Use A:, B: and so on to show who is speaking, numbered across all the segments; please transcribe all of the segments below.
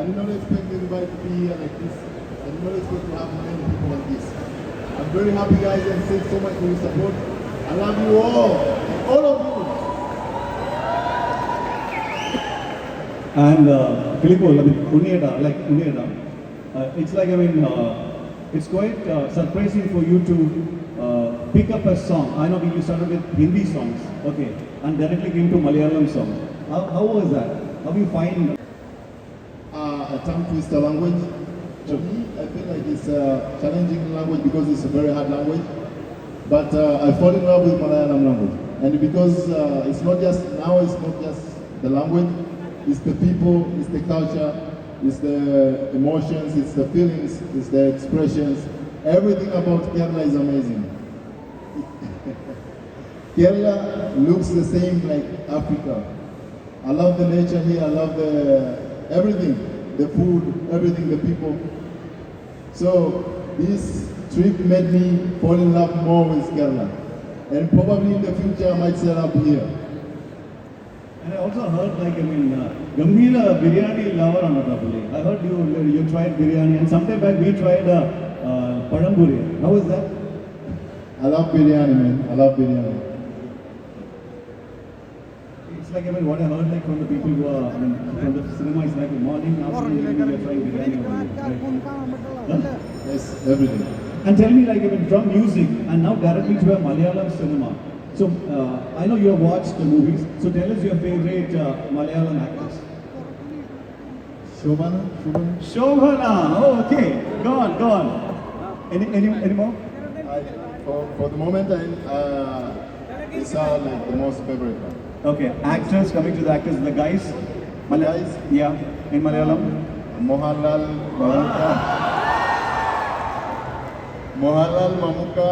A: did not expect everybody to be here like this. I did not expect to have many people like this. I'm very happy, guys, and thanks so much for your support. I love you all of you.
B: And Filippo, Unieda, it's like, it's quite surprising for you to pick up a song. I know you started with Hindi songs, okay, and directly came to Malayalam songs. How was that? How do you find
A: A tongue twister language? To me, I feel like it's a challenging language because it's a very hard language. But I fall in love with Malayalam language. And because it's not just the language, it's the people, it's the culture, it's the emotions, it's the feelings, it's the expressions. Everything about Kerala is amazing. Kerala looks the same like Africa. I love the nature here, I love everything, the food, everything, the people. So this trip made me fall in love more with Kerala. And probably in the future I might set up here.
B: And I also heard, Gambhira biryani lover on the I heard you tried biryani, and sometime back we tried Padamburi. How was that?
A: I love biryani, man. I love biryani.
B: It's like, what I heard from the people who are, from the cinema, it's like morning, afternoon, evening, we are trying biryani. Right?
A: Yes, everything.
B: And tell me, from music and now directly to a Malayalam cinema. So, I know you have watched the movies, so tell us your favorite Malayalam actors.
A: Shobhana?
B: Shobhana! Oh, okay. Go on. Any more?
A: For the moment, these are like the most favorite one.
B: Okay, actors, coming to the actors, the guys.
A: Guys?
B: Yeah, in Malayalam.
A: Mohanlal, Mamukka,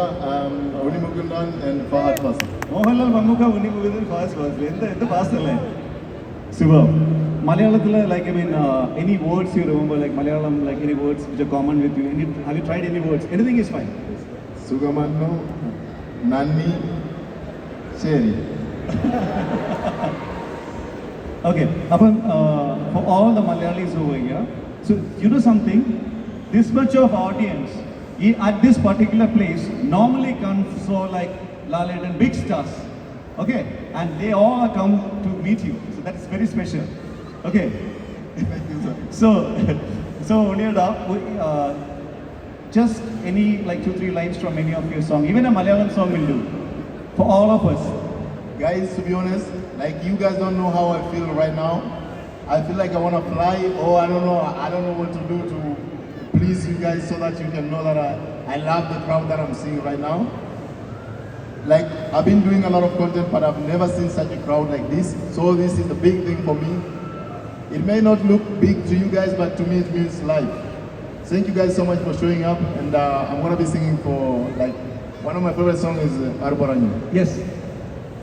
A: Uni Mukundan, and Fahad Fasil.
B: Mohanlal, Mamukka, Uni Mukundan, Fahad Fasil. The past line. Super. Malayalam, any words you remember, like Malayalam, like any words which are common with you? Have you tried any words? Anything is fine.
A: Sugamannu, Nanni, Sheri.
B: Okay, for all the Malayalis over here, so you know something, this much of audience at this particular place normally comes for like Lalit and big stars, okay, and they all come to meet you, so that's very special, okay.
A: Thank you, sir.
B: So Unieda, just any 2-3 lines from any of your song, even a Malayalam song will do, for all of us.
A: Guys, to be honest, you guys don't know how I feel right now. I feel like I want to fly, or I don't know what to do to please you guys so that you can know that I love the crowd that I'm seeing right now. I've been doing a lot of content, but I've never seen such a crowd like this. So this is the big thing for me. It may not look big to you guys, but to me it means life. Thank you guys so much for showing up, and I'm going to be singing for, one of my favorite songs is Aruparanju.
B: Yes.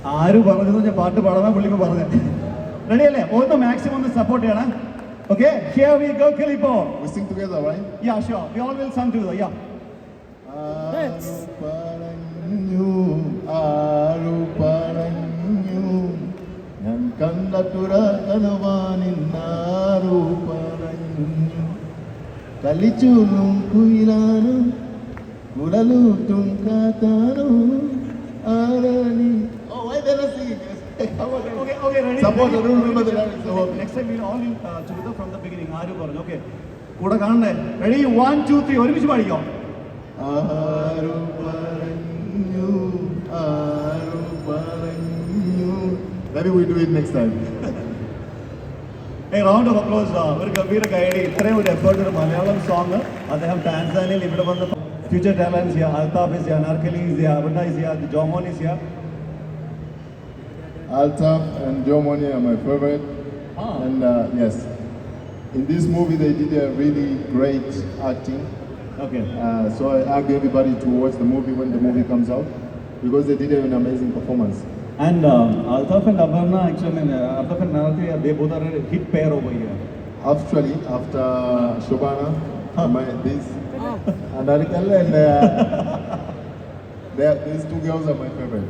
B: Ready? All the maximum support here. Okay, here we go, Filippo.
A: We sing together, right?
B: Yeah, sure. We all will sing together, yeah.
A: Yan kandatura kalavaninnaru paranju Kalichulum kuilanu Kulalutum katanu Arani. Oh, why did I sing it?
B: Okay, ready?
A: Support,
B: ready?
A: I don't remember the lyrics.
B: Okay, next time we'll all in together from the beginning. Aru Paranju, okay. Kuda kaanne. Ready? 1, 2, 3. Oru michu paadikko.
A: Aru paranju. Maybe we do it next time.
B: A round of applause. Very Gambhira Kayadi. Itrayum oru effort oru Malayalam song. Adham Tanzanian ivide vanna future talents here. Altaf is here, Narkali is here, Abuna is here, Jomon is here.
A: Altaf and Jomoni are my favorite. And yes, in this movie they did a really great acting.
B: Okay.
A: So I urge everybody to watch the movie when the movie comes out, because they did an amazing performance.
B: And Altaf and Abarna, actually, Altaf and Narathi, they both are a hit pair over here.
A: Actually, after Shobhana, this and Arikal and these two girls are my favorite.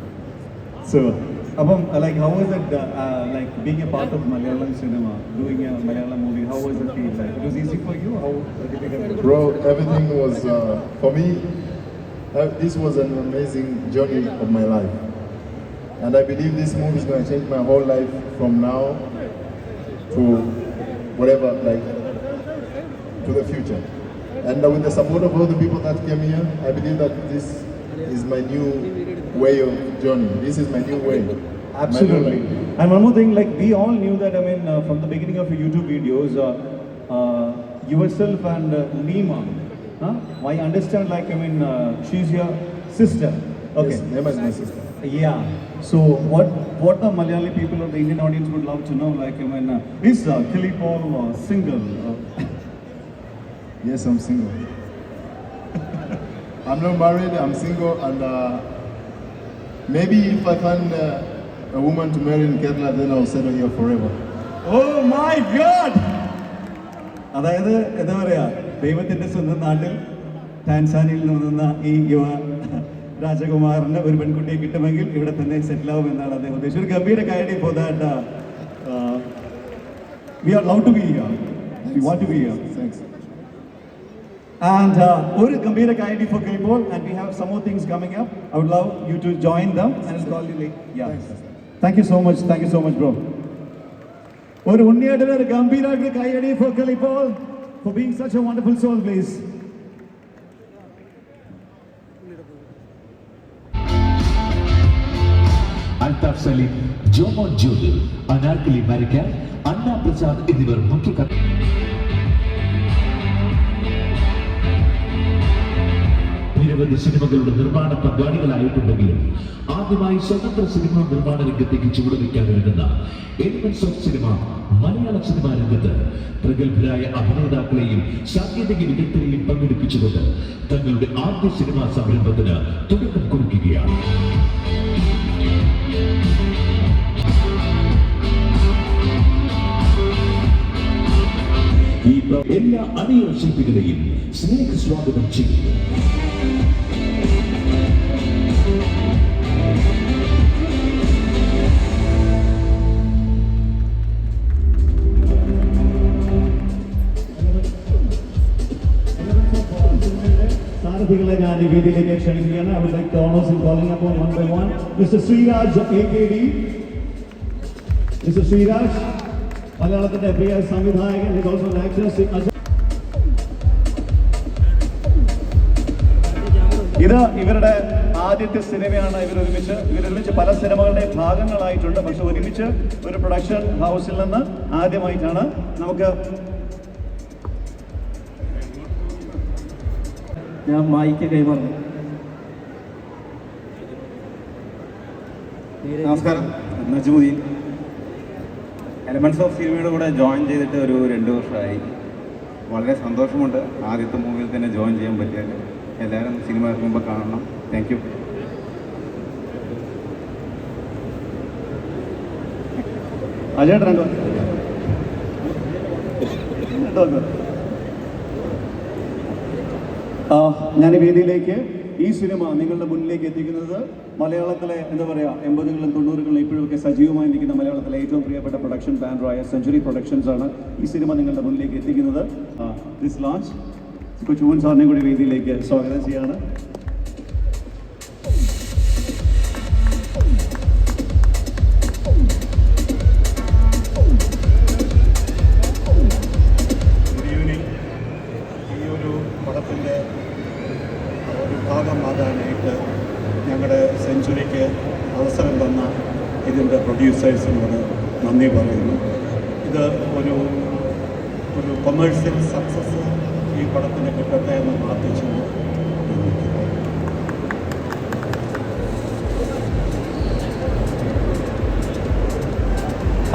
B: So Like, how was it, like, being a part of Malayalam cinema, doing a Malayalam movie? How was it feel like? It was easy for you? How difficult?
A: Bro, everything was, for me, this was an amazing journey of my life. And I believe this movie is going to change my whole life from now to whatever, like, to the future. And with the support of all the people that came here, I believe that this is my new way of journey. This is my new way.
B: Absolutely. And one more thing, like, we all knew that, from the beginning of your YouTube videos, yourself and Neema, I understand, like, she's your sister. Okay.
A: Yes, Neema is my sister.
B: Yeah. So what the Malayali people or the Indian audience would love to know, like, is Kelly Paul single?
A: Yes, I'm single. I'm not married, I'm single, and maybe if I find a woman to marry in Kerala, then I'll settle here forever.
B: Oh my God! അതായത് എന്താ പറയാ, ദൈവത്തിന്റെ സ്വന്തം നാട്ടിൽ ടാൻസാനിയിൽ നിന്നുന്ന ഈ യുവ രാജകുമാരന് ഒരു പെൺകുട്ടിയെ കിട്ടുമെങ്കിൽ ഇവിടെ തന്നെ സെറ്റിൽ ആവും എന്നാണ് അദ്ദേഹം ഉദ്ദേശിച്ചത്. ഒരു ഗംഭീര കാര്യം for that. We are allowed to be here. We want to be here.
A: Thanks.
B: And ഒരു ഗംഭീര കാര്യം for Kelly Paul, and we have some more things coming up. I would love you to join them and I'll call you late. Yeah. Thank you so much. Thank you so much, bro. ഒരു ഉണ്ണിയേട്ടന് ഒരു ഗംഭീരമായിട്ടുള്ള കൈയടി for Kelly Paul for being such a wonderful soul, please.
C: Altaf Salim, Jomon Jodil, Anarkali Marika, Anna Prasad എന്നിവർ മുഖ്യ നിരവധി സിനിമകളുടെ നിർമ്മാണ പങ്കാളികളായിട്ടുണ്ടെങ്കിലും ആദ്യമായി സ്വതന്ത്ര സിനിമാ നിർമ്മാണ രംഗത്തേക്ക് ചുവടുവയ്ക്കാൻ ഒരുങ്ങുന്ന elements of cinema Malayala cinema രംഗത്ത് പ്രഗത്ഭരായ അഭിനേതാക്കളെയും സാങ്കേതിക വിദഗ്ധരെയും പങ്കെടുപ്പിച്ചുകൊണ്ട് തങ്ങളുടെ ആദ്യ സിനിമാ സംരംഭത്തിന് തുടക്കം കുറിക്കുകയാണ്. ഈ എല്ലാ അണിയറ ശില്പികളെയും സ്നേഹ സ്വാഗതം ചെയ്യുന്നു.
B: സാരഥികളെ ഞാൻ ഈ വേദിയിലേക്ക് ക്ഷണിക്കുകയാണ്. I would like to honors in calling upon one by one Mr. Sriraj AKD. Mr. Sriraj, മലയാളത്തിന്റെ പ്രിയ സംവിധായകൻ, he is also an actor. ഇത് ഇവരുടെ ആദ്യത്തെ സിനിമയാണ്. ഇവരൊരുമിച്ച് പല സിനിമകളുടെ ഭാഗങ്ങളായിട്ടുണ്ട്, പക്ഷെ ഒരുമിച്ച് ഒരു പ്രൊഡക്ഷൻ ഹൗസിൽ നിന്ന് ആദ്യമായിട്ടാണ്. നമുക്ക്
D: ഞാൻ മായിക്ക് കൈമാറുന്നു.
E: നമസ്കാരം, നജുമുദ്ദീൻ. എലമെന്റ്സ് ഓഫ് സിനിമയുടെ കൂടെ ജോയിൻ ചെയ്തിട്ട് ഒരു 2 വർഷമായി. വളരെ സന്തോഷമുണ്ട് ആദ്യത്തെ മൂവിയിൽ തന്നെ ജോയിൻ ചെയ്യാൻ പറ്റിയത്. എല്ലാവരും സിനിമ ഇറങ്ങുമ്പോൾ കാണണം. Thank you.
B: അജേട്ടൻ ഞാൻ ഈ വേദിയിലേക്ക് ഈ സിനിമ നിങ്ങളുടെ മുന്നിലേക്ക് എത്തിക്കുന്നത് മലയാളത്തിലെ എന്താ പറയുക 80കളിലും 90കളിലും ഇപ്പോഴൊക്കെ സജീവമായി നിൽക്കുന്ന മലയാളത്തിലെ ഏറ്റവും പ്രിയപ്പെട്ട പ്രൊഡക്ഷൻ ബാനറായ സെഞ്ചുറി പ്രൊഡക്ഷൻസ് ആണ് ഈ സിനിമ നിങ്ങളുടെ മുന്നിലേക്ക് എത്തിക്കുന്നത്. ദിസ് ലോഞ്ച് കൊച്ചുമോൻ സാറിനെ കൂടി വേദിയിലേക്ക് സ്വാഗതം ചെയ്യാണ്.
F: ഭാഗമാകാനായിട്ട് ഞങ്ങളുടെ സെഞ്ചുറിക്ക് അവസരം തന്ന ഇതിൻ്റെ പ്രൊഡ്യൂസേഴ്സിനോട് നന്ദി പറയുന്നു. ഇത് ഒരു കൊമേഴ്സ്യൽ സക്സസ് ഈ പടത്തിന് കിട്ടട്ടെ എന്ന് പ്രാർത്ഥിച്ചു.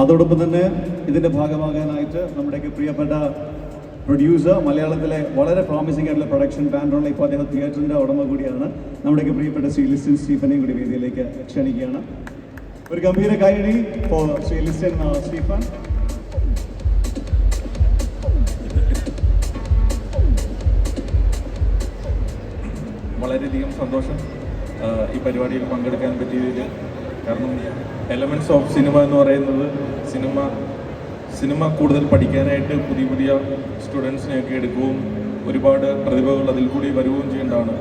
B: അതോടൊപ്പം തന്നെ ഇതിൻ്റെ ഭാഗമാകാനായിട്ട് നമ്മുടെയൊക്കെ പ്രിയപ്പെട്ട പ്രൊഡ്യൂസർ, മലയാളത്തിലെ വളരെ പ്രോമിസിംഗ് ആയിട്ടുള്ള പ്രൊഡക്ഷൻ ബാനറുള്ള ഇപ്പോൾ അദ്ദേഹം തിയേറ്ററിൻ്റെ ഉടമ കൂടിയാണ്, നമ്മുടെയൊക്കെ പ്രിയപ്പെട്ട ശ്രീ ലിസ്റ്റൻ സ്റ്റീഫനെയും കൂടി വേദിയിലേക്ക് ക്ഷണിക്കുകയാണ്. ഒരു ഗംഭീര കൈയടി ഫോർ ശ്രീ ലിസ്റ്റൻ സ്റ്റീഫൻ.
G: വളരെയധികം സന്തോഷം ഈ പരിപാടിയിൽ പങ്കെടുക്കാൻ പറ്റിയതിൽ. കാരണം എലമെൻറ്റ്സ് ഓഫ് സിനിമ എന്ന് പറയുന്നത് സിനിമ കൂടുതൽ പഠിക്കാനായിട്ട് പുതിയ പുതിയ സ്റ്റുഡൻസിനെയൊക്കെ എടുക്കുകയും ഒരുപാട് പ്രതിഭകൾ അതിൽ കൂടി വരികയും ചെയ്യേണ്ടതാണ്.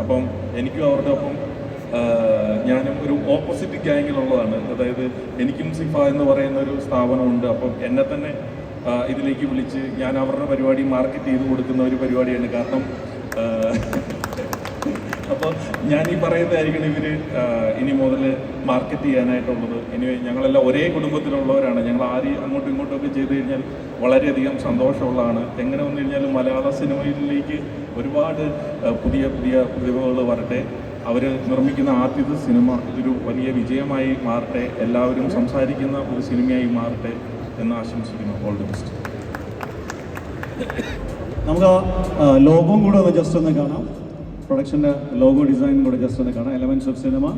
G: അപ്പം എനിക്കും അവരുടെ ഒപ്പം ഞാനും ഒരു ഓപ്പോസിറ്റ് ഗ്യാങ്ങിലുള്ളതാണ്. അതായത് എനിക്കും സിഫ എന്ന് പറയുന്ന ഒരു സ്ഥാപനമുണ്ട്. അപ്പം എന്നെ തന്നെ ഇതിലേക്ക് വിളിച്ച് ഞാൻ അവരുടെ പരിപാടി മാർക്കറ്റ് ചെയ്ത് കൊടുക്കുന്ന ഒരു പരിപാടിയാണ്. കാരണം അപ്പോൾ ഞാൻ ഈ പറയുന്നതായിരിക്കണം ഇവർ ഇനി മുതൽ മാർക്കറ്റ് ചെയ്യാനായിട്ടുള്ളത്. ഇനി ഞങ്ങളെല്ലാം ഒരേ കുടുംബത്തിലുള്ളവരാണ്. ഞങ്ങൾ ആരും അങ്ങോട്ടും ഇങ്ങോട്ടുമൊക്കെ ചെയ്ത് കഴിഞ്ഞാൽ വളരെയധികം സന്തോഷമുള്ളതാണ്. എങ്ങനെ വന്നു കഴിഞ്ഞാലും മലയാള സിനിമയിലേക്ക് ഒരുപാട് പുതിയ പുതിയ പ്രതിഭകൾ വരട്ടെ. അവർ നിർമ്മിക്കുന്ന ആദ്യത്തെ സിനിമ ഇതൊരു വലിയ വിജയമായി മാറട്ടെ, എല്ലാവരും സംസാരിക്കുന്ന ഒരു സിനിമയായി മാറട്ടെ എന്ന് ആശംസിക്കുന്നു. All the best.
B: നമുക്ക് ലോഗോയും കൂടെ ഒന്ന് ജസ്റ്റ് ഒന്ന് കാണാം. പ്രൊഡക്ഷൻ്റെ ലോഗോ ഡിസൈനും കൂടെ ജസ്റ്റ് ഒന്ന് കാണാം. Elements of cinema.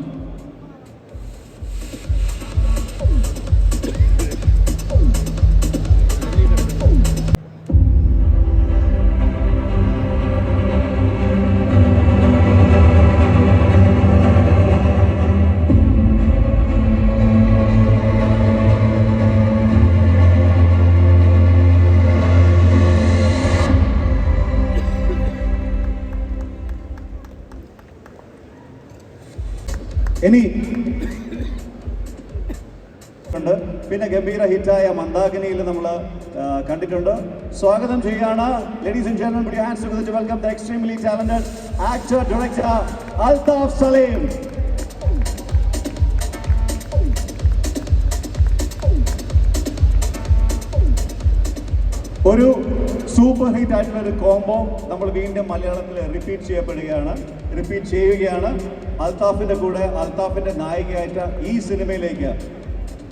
B: ഇനി പിന്നെ ഗംഭീര ഹിറ്റായ മന്ദാകിനിയിൽ നമ്മൾ കണ്ടിട്ടുണ്ട്. സ്വാഗതം ചെയ്യാണ്. Ladies and gentlemen, put your hands together to welcome the extremely talented actor director Altaf Salim. ഒരു സൂപ്പർ ഹിറ്റ് ആയിട്ടുള്ള ഒരു കോംബോ നമ്മൾ വീണ്ടും മലയാളത്തിൽ റിപ്പീറ്റ് ചെയ്യുകയാണ്. അൽത്താഫിന്റെ കൂടെ അൽത്താഫിന്റെ നായികയായിട്ട് ഈ സിനിമയിലേക്ക്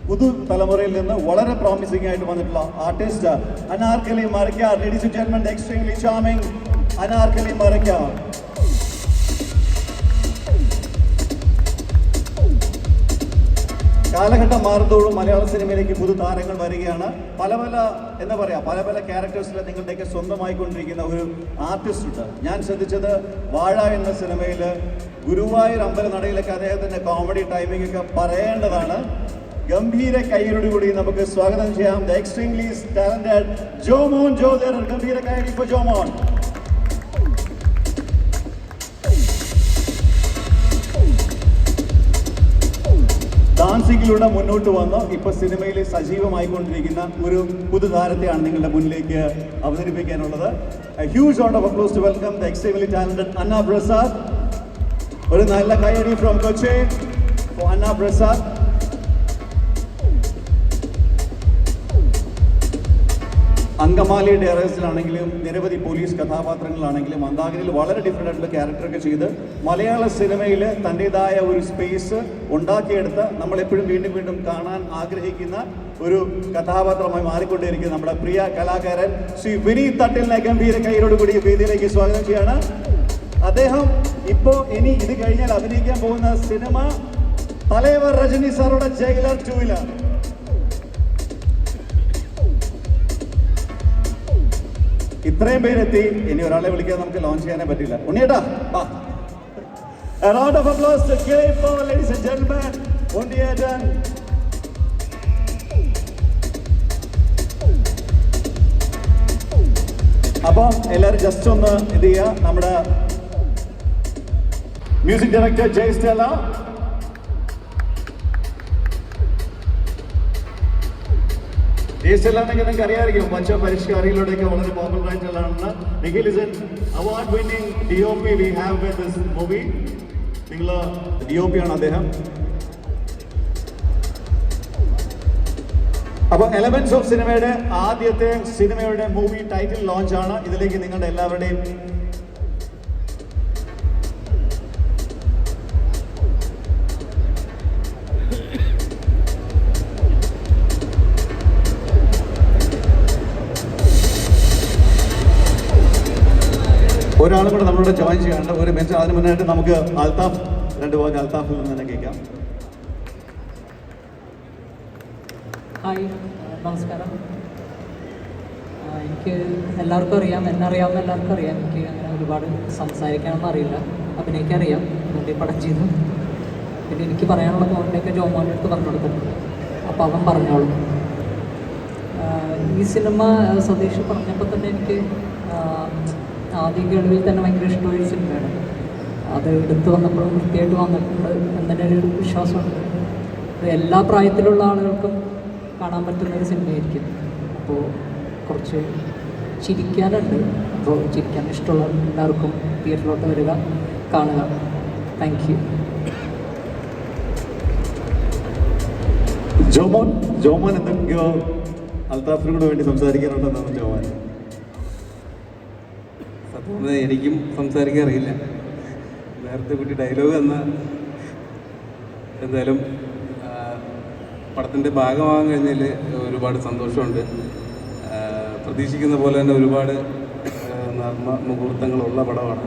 B: പുതുതലമുറയിൽ നിന്ന് വളരെ പ്രോമിസിംഗ് ആയിട്ട് വന്നിട്ടുള്ള artist Anarkali Marakkar. Ladies and gentlemen, extremely charming Anarkali Marakkar. കാലഘട്ടം മാറുന്നതോടും മലയാള സിനിമയിലേക്ക് പുതുതാരങ്ങൾ വരികയാണ്. പല പല ക്യാരക്ടേഴ്സിൽ നിങ്ങളുടെയൊക്കെ സ്വന്തമായിക്കൊണ്ടിരിക്കുന്ന ഒരു ആർട്ടിസ്റ്റ് ഉണ്ട്. ഞാൻ ശ്രദ്ധിച്ചത് വാഴ എന്ന സിനിമയിൽ ഗുരുവായൂർ അമ്പലനടയിലൊക്കെ അദ്ദേഹത്തിൻ്റെ കോമഡി ടൈമിംഗ് ഒക്കെ പറയേണ്ടതാണ്. ഗംഭീര കൈയ്യോടുകൂടി നമുക്ക് സ്വാഗതം ചെയ്യാം ദ എക്സ്ട്രീംലി ടാലന്റഡ് ജോമോൻ ജോദർ. ഗംഭീര കൈയ്യടി ഫോർ ജോമോൻ. ഡാൻസിങ്ങിലൂടെ മുന്നോട്ട് വന്ന് ഇപ്പൊ സിനിമയിൽ സജീവമായിക്കൊണ്ടിരിക്കുന്ന ഒരു പുതുതാരത്തെയാണ് നിങ്ങളുടെ മുന്നിലേക്ക് അവതരിപ്പിക്കാനുള്ളത്. Huge round of applause to welcome the extremely talented Anna Prasad. ഒരു നല്ല കൈയ്യടി ഫ്രോം കൊച്ചി ഫോർ അന്ന പ്രസാദ്. അങ്കമാലി ഡയറേഴ്സിലാണെങ്കിലും നിരവധി പോലീസ് കഥാപാത്രങ്ങളാണെങ്കിലും മന്ദാകിനിയിൽ വളരെ ഡിഫറെൻ്റ് ആയിട്ടുള്ള ക്യാരക്ടറൊക്കെ ചെയ്ത് മലയാള സിനിമയിൽ തൻ്റെതായ ഒരു സ്പേസ് ഉണ്ടാക്കിയെടുത്ത് നമ്മളെപ്പോഴും വീണ്ടും കാണാൻ ആഗ്രഹിക്കുന്ന ഒരു കഥാപാത്രമായി മാറിക്കൊണ്ടിരിക്കുന്ന നമ്മുടെ പ്രിയ കലാകാരൻ ശ്രീ വിനീത് തട്ടിലിനെ ഗംഭീര കൈയോടുകൂടി വേദിയിലേക്ക് സ്വാഗതം ചെയ്യാണ്. അദ്ദേഹം ഇപ്പോൾ ഇനി ഇത് കഴിഞ്ഞാൽ അഭിനയിക്കാൻ പോകുന്ന സിനിമ തലൈവർ രജനി സാറുടെ ജയിലർ 2-ലാണ്. ഇത്രയും പേരെത്തി. ഇനി ഒരാളെ വിളിക്കാൻ നമുക്ക് ലോഞ്ച് ചെയ്യാനേ പറ്റില്ല. ഉണ്ണിയേട്ടാ വാ. A round of applause to give for ladies and gentlemen ഉണ്ണിയേട്ടൻ. അപ്പം എല്ലാവരും ജസ്റ്റ് ഒന്ന് ഇത് ചെയ്യുക. നമ്മുടെ മ്യൂസിക് ഡയറക്ടർ ജയ് സ്റ്റെല്ല, നിങ്ങൾക്ക് അറിയാമായിരിക്കും മച്ച പരിഷ്കാരികളുടെയൊക്കെ വളരെ പോപ്പുലർ ആയിട്ടുള്ളതാണ്. Nikhil is an award winning DOP we have with this movie. നിങ്ങൾ DOP ആണ് അദ്ദേഹം. അപ്പോൾ എലമെന്റ്സ് ഓഫ് സിനിമയുടെ ആദ്യത്തെ സിനിമയുടെ മൂവി ടൈറ്റിൽ ലോഞ്ച് ആണ്. ഇതിലേക്ക് നിങ്ങളുടെ എല്ലാവരുടെയും ഒരാളും കൂടെ നമ്മളോട് ജോയിൻ ചെയ്യാണ്ട് ഒരു ബെഞ്ച്. അതിന് മുന്നായിട്ട് നമുക്ക് അൽത്താഫ് രണ്ട് വാക്ക് അൽത്താഫിൽ നിന്ന് തന്നെ കേൾക്കാം.
H: ഹായ്, നമസ്കാരം. എനിക്ക് എല്ലാവർക്കും അറിയാം, എന്നെ അറിയാവുന്ന എല്ലാവർക്കും അറിയാം. എനിക്ക് അങ്ങനെ ഒരുപാട് സംസാരിക്കാനൊന്നും അറിയില്ല, അഭിനയിക്കാൻ അറിയാം. അതുകൊണ്ട് ഈ പടം ചെയ്തു. പിന്നെ എനിക്ക് പറയാനുള്ള പോയിൻ്റൊക്കെ ജോമോൻ്റെ അടുത്ത് പറഞ്ഞു കൊടുക്കും. അപ്പോൾ അവൻ പറഞ്ഞോളും. ഈ സിനിമ സതീഷ് പറഞ്ഞപ്പോൾ തന്നെ എനിക്ക് ആദ്യ കേൾവിയിൽ തന്നെ ഭയങ്കര ഇഷ്ടമായ സിനിമയാണ്. അത് എടുത്തു വന്നപ്പോഴും വൃത്തിയായിട്ട് വന്നിട്ടുണ്ട് എന്നതിൻ്റെ ഒരു വിശ്വാസമുണ്ട്. എല്ലാ പ്രായത്തിലുള്ള ആളുകൾക്കും കാണാൻ പറ്റുന്നൊരു സിനിമയായിരിക്കും. അപ്പോൾ കുറച്ച് ചിരിക്കാനുണ്ട്. അപ്പോൾ ചിരിക്കാൻ ഇഷ്ടമുള്ള എല്ലാവർക്കും തിയേറ്ററിലോട്ട് വരിക, കാണുക. Thank you.
B: ജോമോൻ എന്തൊക്കെയോ അൽത്താഫിനോട് വേണ്ടി സംസാരിക്കാനുണ്ടെന്നാണ് ജോമോൻ.
E: സത്യം എനിക്കും സംസാരിക്കാൻ അറിയില്ല. നേരത്തെ കുട്ടി ഡയലോഗ് തന്ന എന്തായാലും പടത്തിൻ്റെ ഭാഗമാകാൻ കഴിഞ്ഞതിൽ ഒരുപാട് സന്തോഷമുണ്ട്. പ്രതീക്ഷിക്കുന്ന പോലെ തന്നെ ഒരുപാട് നർമ്മ മുഹൂർത്തങ്ങളുള്ള പടമാണ്.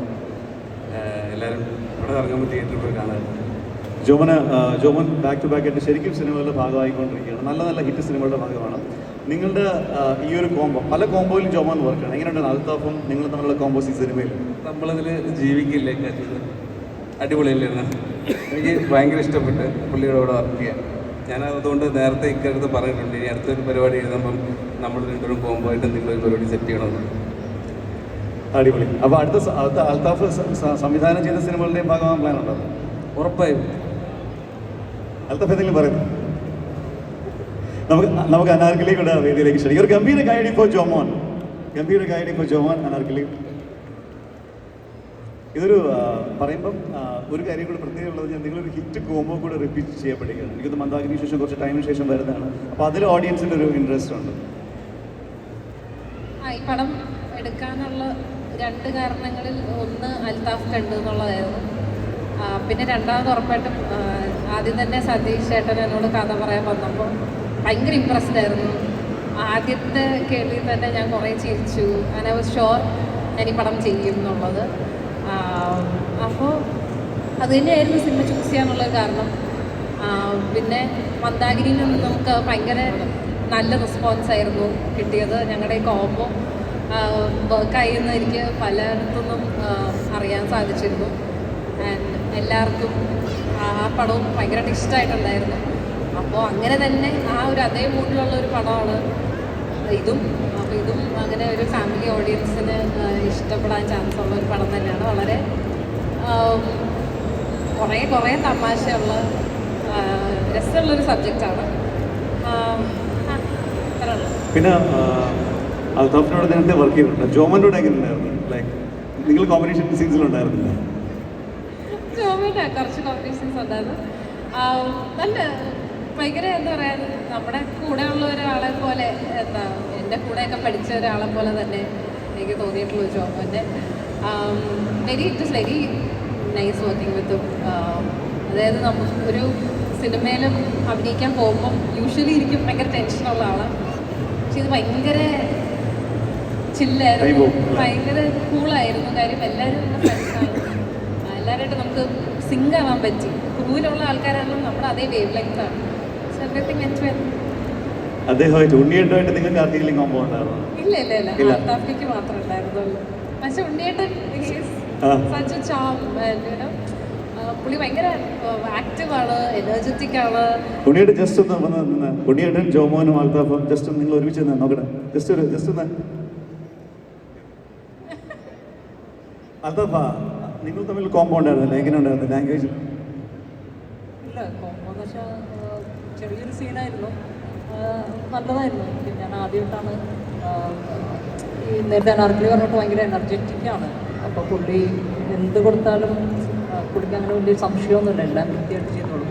E: എല്ലാവരും ഇവിടെ ഇറങ്ങുമ്പോൾ തിയേറ്ററിൽ പോയി കാണാൻ.
B: ജോമോൻ ബാക്ക് ടു ബാക്ക് ആയിട്ട് ശരിക്കും സിനിമകളുടെ ഭാഗമായിക്കൊണ്ടിരിക്കുകയാണ്. നല്ല നല്ല ഹിറ്റ് സിനിമകളുടെ ഭാഗമാണ്. നിങ്ങളുടെ ഈ ഒരു കോംബോ, പല കോംബോയിലും ജോമോൻ വർക്കാണ്. എങ്ങനെയുണ്ട് അൽത്താഫും നിങ്ങൾ തമ്മിലുള്ള കോംബോസ് ഈ സിനിമയിൽ?
E: നമ്മളതിൽ ജീവിക്കില്ലേ കാറ്റത് അടിപൊളിയല്ലായിരുന്നു. എനിക്ക് ഭയങ്കര ഇഷ്ടപ്പെട്ട് പുള്ളിയുടെ കൂടെ വർക്ക് ചെയ്യാൻ. ഞാൻ അതുകൊണ്ട് നേരത്തെ ഇക്കടുത്ത് പറഞ്ഞിട്ടുണ്ട്, ഇനി അടുത്തൊരു പരിപാടി എഴുതുമ്പം നമ്മൾ രണ്ടുപേരും കോംബോ ആയിട്ട് എന്തെങ്കിലും ഒരു പരിപാടി സെറ്റ് ചെയ്യണമെന്ന്.
B: അടിപൊളി. അപ്പോൾ അടുത്ത അൽത്താഫ് സംവിധാനം ചെയ്ത സിനിമകളുടെയും ഭാഗമാകാൻ പ്ലാൻ ഉണ്ടോ?
E: ഉറപ്പായും.
B: അൽത്താഫ് എന്തെങ്കിലും പറയുന്നു? നമുക്ക് അനാർക്കലിയുടെ വേദിയിലേക്ക് ക്ഷണിക്കും. ഒരു ഗംഭീര ഗൈഡിംഗ് ഫോർ ജോമോൻ. അനാർക്കലി. ഇതൊരു പറയുമ്പം ഒരു കാര്യം കൂടി പ്രത്യേകം ഉള്ളത്, നിങ്ങളൊരു ഹിറ്റ് കോംബോ കൂടെ റിപ്പീറ്റ് ചെയ്യപ്പെടുകയാണ്. എനിക്കത് മന്ദാകിനിക്ക് ശേഷം കുറച്ച് ടൈമിന് ശേഷം വരുന്നതാണ്. അപ്പോൾ അതിൽ ഓഡിയൻസിൻ്റെ ഒരു ഇൻട്രസ്റ്റ് ഉണ്ട്.
I: ഈ പടം എടുക്കാനുള്ള 2 കാരണങ്ങളിൽ ഒന്ന് അൽത്താഫ് കണ്ടു എന്നുള്ളതായിരുന്നു. പിന്നെ രണ്ടാമത് ഉറപ്പായിട്ടും ആദ്യം തന്നെ സതീഷ് ചേട്ടൻ എന്നോട് കഥ പറയാൻ വന്നപ്പോൾ ഭയങ്കര ഇമ്പ്രസ്ഡ് ആയിരുന്നു. ആദ്യത്തെ കേൾവിയിൽ തന്നെ ഞാൻ കുറേ ചിരിച്ചു. ഐ വാസ് ഷുവർ ഞാൻ ഈ പടം ചെയ്യും എന്നുള്ളത്. അപ്പോൾ അത് തന്നെയായിരുന്നു സിനിമ ചൂസ് ചെയ്യാനുള്ളത് കാരണം. പിന്നെ മന്ദാകിനിയിൽ നിന്ന് നമുക്ക് ഭയങ്കര നല്ല റെസ്പോൺസ് ആയിരുന്നു കിട്ടിയത്. ഞങ്ങളുടെ ഈ കോംബോ വർക്കായി എന്ന് എനിക്ക് പലയിടത്തുനിന്നും അറിയാൻ സാധിച്ചിരുന്നു. ആൻഡ് എല്ലാവർക്കും ആ പടവും ഭയങ്കരമായിട്ട് ഇഷ്ടമായിട്ടുണ്ടായിരുന്നു. അപ്പോൾ അങ്ങനെ തന്നെ ആ ഒരു അതേ മൂഡിലുള്ള ഒരു പടമാണ് ഇതും. അപ്പോൾ ഇതും അങ്ങനെ ഒരു ഫാമിലി ഓഡിയൻസിന് ഇഷ്ടപ്പെടാൻ ചാൻസ് ഉള്ള ഒരു പടം തന്നെയാണ്. വളരെ കുറേ തമാശയുള്ള രസമുള്ളൊരു സബ്ജക്റ്റാണ്.
B: പിന്നെ അൽത്താഫിനോട് നേരത്തെ വർക്ക് ചെയ്തിട്ടുണ്ട്. ജോമനോട് എങ്ങനെ ഉണ്ടായിരുന്നു? ലൈക്ക് നിങ്ങൾ കോമ്പറ്റീഷൻ സീൻസിലുണ്ടായിരുന്നില്ല?
I: ജോമന കുറച്ച് കോമ്പറ്റീഷൻസ് ഉണ്ടായിരുന്നു. നല്ല ഭയങ്കര എന്താ പറയുക, നമ്മുടെ കൂടെയുള്ള ഒരാളെ പോലെ, എന്താ എൻ്റെ കൂടെയൊക്കെ പഠിച്ച ഒരാളെ പോലെ തന്നെ എനിക്ക് തോന്നിയിട്ടുള്ളൂ ജോമൻ്റെ. It is very nice working with. അതായത് നമുക്ക് ഒരു സിനിമയിലും അഭിനയിക്കാൻ പോകുമ്പം യൂഷ്വലി എനിക്ക് ഭയങ്കര ടെൻഷനുള്ള ആളാണ്. പക്ഷെ ഇത് ഭയങ്കര ചില്ലായിരുന്നു, ഭയങ്കര കൂളായിരുന്നു. കാര്യം എല്ലാവരും നമ്മുടെ ഫ്രണ്ട്സാണ്. എല്ലാവരുമായിട്ട് നമുക്ക് സിങ്ക് ആവാൻ പറ്റി. ക്രൂവിലുള്ള ആൾക്കാരാണെങ്കിലും നമ്മുടെ അതേ വേവ് ലെങ്താണ്. So everything went well.
B: അദ്ദേഹമായിട്ട് ഉണ്ണിയേട്ടായിട്ട് നിങ്ങൾക്ക് ആർക്കെങ്കിലും കോമ്പോ ഉണ്ടായിരുന്നു?
I: ഇല്ല അൽത്താഫിക്ക് മാത്രമേ ഉണ്ടായിരുന്നുള്ളൂ. പക്ഷെ ഉണ്ണിയേട്ടൻ സച്ച് ചാം, പുള്ളി ഭയങ്കര ആക്റ്റീവാണ്, എനർജറ്റിക് ആണ്.
B: ഉണ്ണിയേട്ടൻ ജസ്റ്റ് ഒന്ന് വന്ന് ഉണ്ണിയേട്ടൻ ജോമോനും അൽത്താഫും ജസ്റ്റ് നിങ്ങൾ ഒരുമിച്ച് നോക്കട്ടെ. ജസ്റ്റ് ഒന്ന് അൽത്താഫ, നിങ്ങൾ തമ്മിൽ കോമ്പോ ഉണ്ടായിരുന്നില്ല? എങ്ങനെ ഉണ്ടായിരുന്നു ലാംഗ്വേജ്?
H: ഇല്ല, കോമ്പോ എന്ന് വെച്ചാൽ ചെറിയൊരു സീനായിരുന്നു. നല്ലതായിരുന്നു. ഞാൻ ആദ്യമായിട്ടാണ് ഈ നേരത്തെ അനാർക്കലി പറഞ്ഞിട്ട് ഭയങ്കര എനർജറ്റിക്കാണ്. അപ്പോൾ പുള്ളി എന്ത് കൊടുത്താലും പുള്ളിക്ക് അങ്ങനെ വലിയ സംശയമൊന്നുമില്ല, എല്ലാം വൃത്തിയായിട്ട് ചെയ്തോളും.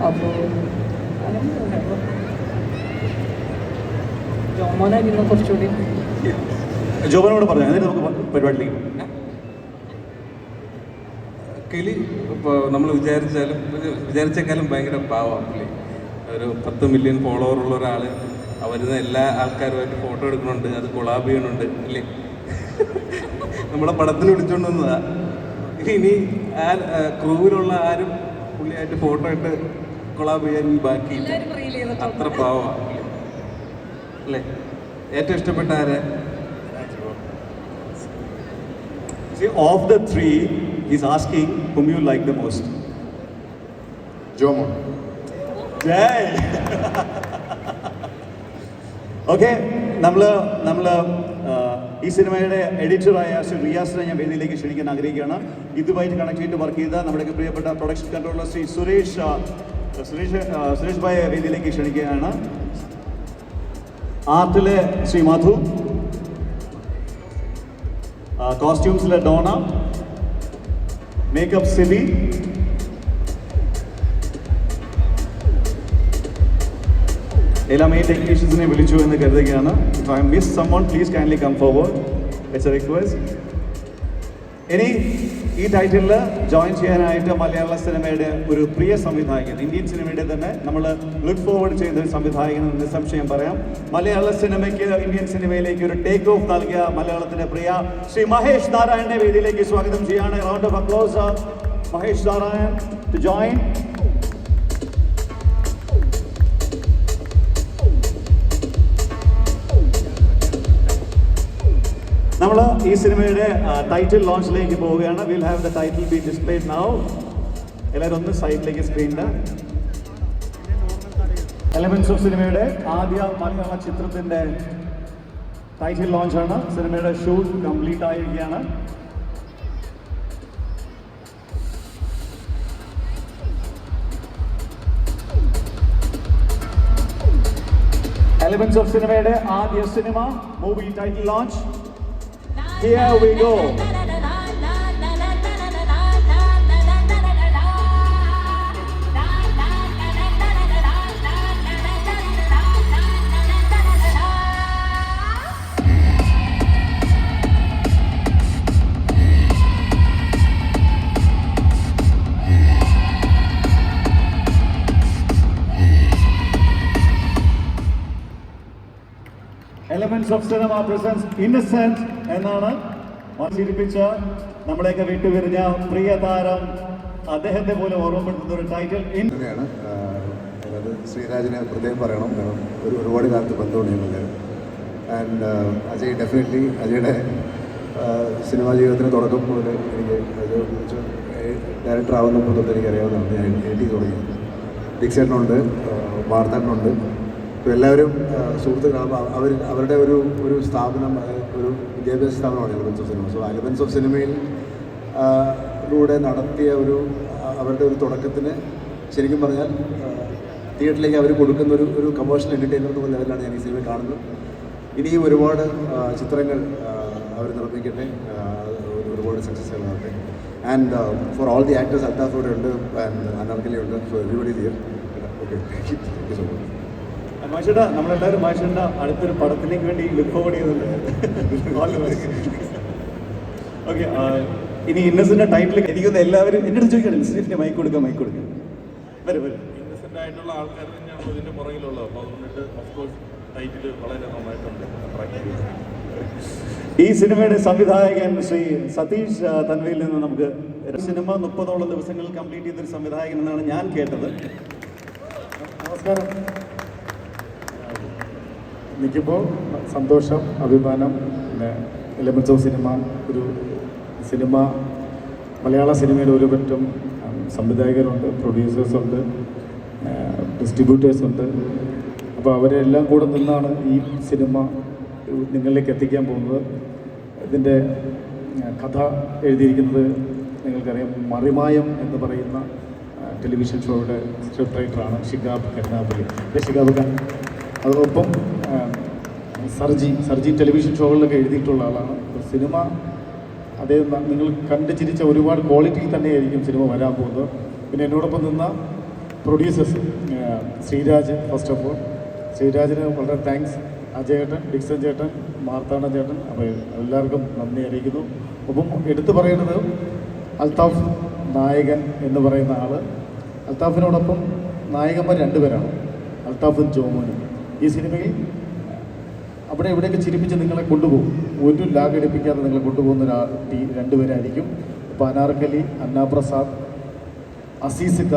H: അപ്പോൾ അങ്ങനെ ജോമോനായിരുന്നു കുറച്ചുകൂടി.
B: ജോമനോട് പറഞ്ഞു എന്നിട്ട് നമുക്ക് പരിപാടിയിലേക്ക്
E: കിളി. ഇപ്പോൾ നമ്മൾ വിചാരിച്ചേക്കാളും ഭയങ്കര പാവമാണ് പുള്ളി. ഒരു 10 മില്യൺ ഫോളോവർ ഉള്ള ഒരാൾ വരുന്ന എല്ലാ ആൾക്കാരുമായിട്ട് ഫോട്ടോ എടുക്കുന്നുണ്ട്, അത് കൊളാബ് ചെയ്യണുണ്ട് ഇല്ലേ. നമ്മളെ പടത്തിന് വിളിച്ചുകൊണ്ട് വന്നതാ. ഇനി ആ ക്രൂവിലുള്ള ആരും പുള്ളിയായിട്ട് ഫോട്ടോ ഇട്ട് കൊളാബ് ചെയ്യാൻ ബാക്കിയില്ല. അത്ര പാവമാണ് പുള്ളി അല്ലേ. ഏറ്റവും ഇഷ്ടപ്പെട്ട ആരെ?
B: Of the three, he's asking whom you like the most.
A: Jomon.
B: Jay. Okay, നമ്മൾ ഈ സിനിമയുടെ എഡിറ്ററായ ശ്രീ റിയാസിനെ ഞാൻ വേദിയിലേക്ക് ക്ഷണിക്കാൻ ആഗ്രഹിക്കുകയാണ്. ഇതുമായിട്ട് കണക്ട് ചെയ്ത് വർക്ക് ചെയ്ത നമ്മുടെ പ്രിയപ്പെട്ട പ്രൊഡക്ഷൻ കൺട്രോളർ ശ്രീ സുരേഷ് ഭായ് വേദിയിലേക്ക് ക്ഷണിക്കുകയാണ്. ആർട്ടിലെ ശ്രീ മധു, കോസ്റ്റ്യൂംസിലെ ഡോണ, മേക്കപ്പ് സിബി, എല്ലാ മെയിൻ ടെക്നീഷ്യൻസിനെ വിളിച്ചു എന്ന് കരുതുകയാണ്. If I miss summon please kindly come forward, it's a request. ഇനി ഈ ടൈറ്റിലിൽ ജോയിൻ ചെയ്യാനായിട്ട് മലയാള സിനിമയുടെ ഒരു പ്രിയ സംവിധായകൻ, ഇന്ത്യൻ സിനിമയുടെ തന്നെ നമ്മൾ ലുക്ക് ഫോർവേഡ് ചെയ്ത ഒരു സംവിധായകൻ എന്ന് നിസ്സംശയം പറയാം. മലയാള സിനിമയ്ക്ക്, ഇന്ത്യൻ സിനിമയിലേക്ക് ഒരു ടേക്ക് ഓഫ് നൽകിയ മലയാളത്തിൻ്റെ പ്രിയ ശ്രീ മഹേഷ് നാരായണനെ വേദിയിലേക്ക് സ്വാഗതം ചെയ്യാണ്. Round of applause Mahesh Narayan to join. നമ്മൾ ഈ സിനിമയുടെ ടൈറ്റിൽ ലോഞ്ചിലേക്ക് പോവുകയാണ്. Will have the title be displayed now. എല്ലാവരും ഒന്ന് സൈഡിലേക്ക് സ്ക്രീനിൻ്റെ. എലമെന്റ്സ് ഓഫ് സിനിമയുടെ ആദ്യ മലയാള ചിത്രത്തിൻ്റെ ടൈറ്റിൽ ലോഞ്ചാണ്. സിനിമയുടെ ഷൂട്ട് കംപ്ലീറ്റ് ആയിരിക്കുകയാണ്. എലമെന്റ്സ് ഓഫ് സിനിമയുടെ ആദ്യ cinema movie title launch. Here we go. Elements of Cinema presents Innocent എന്നാണ് ചിരിപ്പിച്ച നമ്മളെയൊക്കെ വിട്ടുപിരിഞ്ഞ പ്രിയ താരം അദ്ദേഹത്തെ പോലെ ഓർമ്മപ്പെടുത്തുന്ന ഒരു ടൈറ്റിൽ.
J: അത് ശ്രീരാജിനെ പ്രത്യേകം പറയണം, കാരണം ഒരുപാട് കാലത്ത് ബന്ധമുണ്ട് ഞങ്ങൾ. ആൻഡ് അജയ് ഡെഫിനറ്റ്ലി അജയുടെ സിനിമാ ജീവിതത്തിന് തുടക്കം മുതൽ എനിക്ക് അത് കുറിച്ച് ഡയറക്ടർ ആവുന്നപ്പോൾ തൊട്ട് എനിക്കറിയാവുന്നതാണ്. ഞാൻ എഴുതി തുടങ്ങി. ഡിക്സേട്ടനുണ്ട്, വാർത്താട്ടനുണ്ട്, ഇപ്പോൾ എല്ലാവരും സുഹൃത്തുക്കളാണ്. അവരുടെ ഒരു സ്ഥാപനം, ഒരു വിദ്യാഭ്യാസ സ്ഥാപനമാണ് elements of cinema. So elements of സിനിമയിൽ ലൂടെ നടത്തിയ അവരുടെ ഒരു തുടക്കത്തിന് ശരിക്കും പറഞ്ഞാൽ തിയേറ്ററിലേക്ക് അവർ കൊടുക്കുന്ന ഒരു കമേഴ്ഷ്യൽ എൻ്റർടൈൻമെൻറ്റ് എന്ന ലെവലിലാണ് ഞാൻ ഈ സിനിമ കാണുന്നത്. ഇനിയും ഒരുപാട് ചിത്രങ്ങൾ അവർ നിർമ്മിക്കട്ടെ, ഒരുപാട് സക്സസ്ഫുള്ളാകട്ടെ. And for all the actors, Althaf ഇവിടെ ഉണ്ട്, ആൻഡ് അനാർക്കലി ഉണ്ട്. So everybody here. Okay, thank you so much.
B: മാഷേട്ടാ, നമ്മളെല്ലാവരും മാഷേട്ട അടുത്തൊരു പടത്തിലേക്ക് വേണ്ടി ലുക്ക് ഫോർവേഡ് ചെയ്യുന്നുണ്ട്. ഓക്കെ, ഇനി ഇന്നസെന്റ് ടൈറ്റിൽ എനിക്കൊന്ന് എല്ലാവരും എൻ്റെ അടുത്ത് ചോദിക്കണം, ഇന്നസെന്റിന് മൈക്ക് കൊടുക്കാം. വരും
G: ഇന്നസെന്റ് ആയിട്ടുള്ള ആൾക്കാർ തന്നെയാണ് ഇതിന്റെ പുറകിലുള്ളത്. അപ്പോൾ അതുകൊണ്ട് ഓഫ്കോഴ്സ് ടൈറ്റിൽ വളരെ നന്നായിട്ടുണ്ട്.
B: ഈ സിനിമയുടെ സംവിധായകൻ ശ്രീ സതീഷ് തൻവയിൽ നിന്ന് നമുക്ക് സിനിമ 30ഓളം ദിവസങ്ങളിൽ കംപ്ലീറ്റ് ചെയ്തൊരു സംവിധായകൻ എന്നാണ് ഞാൻ കേട്ടത്.
K: നമസ്കാരം. എനിക്കിപ്പോൾ സന്തോഷം, അഭിമാനം. പിന്നെ എലമെന്റ്സ് ഓഫ് സിനിമ ഒരു സിനിമ, മലയാള സിനിമയിൽ ഒരു പറ്റം സംവിധായകരുണ്ട്, പ്രൊഡ്യൂസേഴ്സുണ്ട്, ഡിസ്ട്രിബ്യൂട്ടേഴ്സുണ്ട്. അപ്പോൾ അവരെല്ലാം കൂടെ നിന്നാണ് ഈ സിനിമ നിങ്ങളിലേക്ക് എത്തിക്കാൻ പോകുന്നത്. ഇതിൻ്റെ കഥ എഴുതിയിരിക്കുന്നത് നിങ്ങൾക്കറിയാം, മറിമായം എന്ന് പറയുന്ന ടെലിവിഷൻ ഷോയുടെ സ്ക്രിപ്റ്റ് റൈറ്ററാണ് ഷിഹാബ് കരുനാഗപ്പള്ളി. ഷിഹാബ് ഖാൻ അതോടൊപ്പം സർജി ടെലിവിഷൻ ഷോകളിലൊക്കെ എഴുതിയിട്ടുള്ള ആളാണ്. സിനിമ അതേ നിങ്ങൾ കണ്ട് ചിരിച്ച ഒരുപാട് ക്വാളിറ്റിയിൽ തന്നെയായിരിക്കും സിനിമ വരാൻ പോകുന്നത്. പിന്നെ എന്നോടൊപ്പം നിന്ന producers Sreeraj, first of all ശ്രീരാജിന് വളരെ താങ്ക്സ്. അജയേട്ടൻ, ഡിക്സൺ ചേട്ടൻ, മാർത്താണ്ഡ ചേട്ടൻ, അപ്പോൾ എല്ലാവർക്കും നന്ദി അറിയിക്കുന്നു. ഒപ്പം എടുത്തു പറയുന്നത് അൽത്താഫ് നായകൻ എന്ന് പറയുന്ന ആൾ. അൽത്താഫിനോടൊപ്പം നായകന്മാർ 2 പേരാണ്, അൽത്താഫും ജോമോനും. ഈ സിനിമയിൽ അവിടെ എവിടെയൊക്കെ ചിരിപ്പിച്ച് നിങ്ങളെ കൊണ്ടുപോകും, ഒരു ലാഗ് എടുപ്പിക്കാതെ നിങ്ങളെ കൊണ്ടുപോകുന്ന 2 പേരായിരിക്കും. ഇപ്പോൾ അനാർക്കലി, അന്നാപ്രസാദ്, അസീസിക്ക,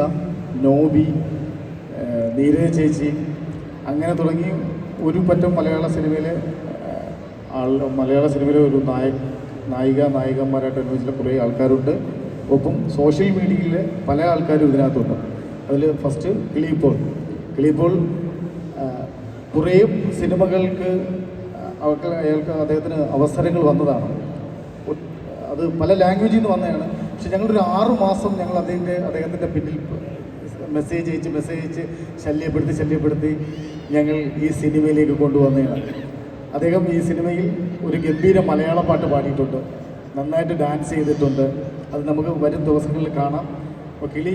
K: നോബി, നീരജ് ചേച്ചി, അങ്ങനെ തുടങ്ങി ഒരു പറ്റം മലയാള സിനിമയിലെ ഒരു നായികന്മാരായിട്ട് അനുഭവിച്ചിട്ടുള്ള കുറേ ആൾക്കാരുണ്ട്. ഒപ്പം സോഷ്യൽ മീഡിയയിലെ പല ആൾക്കാരും ഇതിനകത്തുണ്ട്. അതിൽ ഫസ്റ്റ് കിളിപ്പോൾ കുറേ സിനിമകൾക്ക് അയാൾക്ക് അദ്ദേഹത്തിന് അവസരങ്ങൾ വന്നതാണ്. അത് പല ലാംഗ്വേജിൽ നിന്ന് വന്നതാണ്. പക്ഷെ ഞങ്ങളൊരു 6 മാസം ഞങ്ങൾ അദ്ദേഹത്തിൻ്റെ പിന്നിൽ മെസ്സേജ് അയച്ച് ശല്യപ്പെടുത്തി ഞങ്ങൾ ഈ സിനിമയിലേക്ക് കൊണ്ടുവന്നതാണ്. അദ്ദേഹം ഈ സിനിമയിൽ ഒരു ഗംഭീര മലയാള പാട്ട് പാടിയിട്ടുണ്ട്, നന്നായിട്ട് ഡാൻസ് ചെയ്തിട്ടുണ്ട്. അത് നമുക്ക് വരും ദിവസങ്ങളിൽ കാണാം. അപ്പോൾ കിളി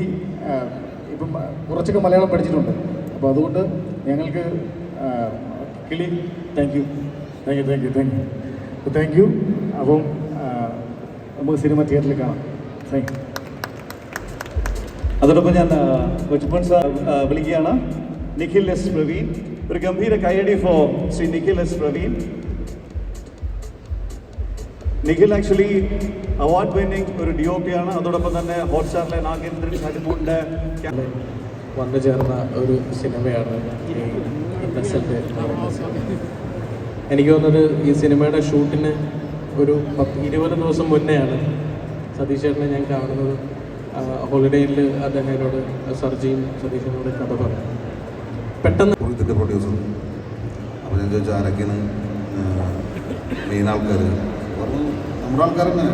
K: ഇപ്പം കുറച്ചൊക്കെ മലയാളം പഠിച്ചിട്ടുണ്ട്. അപ്പോൾ അതുകൊണ്ട് ഞങ്ങൾക്ക് കിളി താങ്ക് യു. അപ്പം നമുക്ക് സിനിമ തിയേറ്ററിൽ കാണാം. Thank you.
B: അതോടൊപ്പം ഞാൻ കൊച്ചുപൺ സാർ വിളിക്കുകയാണ്. നിഖിൽ എസ് പ്രവീൺ, ഒരു ഗംഭീര കൈയടി for Shri Nikhil S Praveen. Nikhil actually award winning ഒരു DOP-ആണ്. അതോടൊപ്പം തന്നെ ഹോട്ട്സ്റ്റാറിലെ നാഗേന്ദ്രൻ ഹരിമൂണിൻ്റെ
L: വന്നു ചേർന്ന ഒരു സിനിമയാണ് ഈ ഇന്നസെൻ്റ്. എനിക്ക് തോന്നുന്നത് ഈ സിനിമയുടെ ഷൂട്ടിന് ഒരു 20 ദിവസം മുന്നെയാണ് സതീഷ് ചേട്ടനെ ഞാൻ കാണുന്നത്. ഹോളിഡേയിൽ അദ്ദേഹം എന്നോട് സർജിയും സതീഷിനോട് കഥ പറഞ്ഞു. പെട്ടെന്ന്
J: ഇതിൻ്റെ പ്രൊഡ്യൂസർ അപ്പോൾ ഞാൻ ചോദിച്ചാൽ ആരൊക്കെയാണ് മെയിൻ ആൾക്കാർ? പറഞ്ഞു നമ്മുടെ ആൾക്കാർ തന്നെ,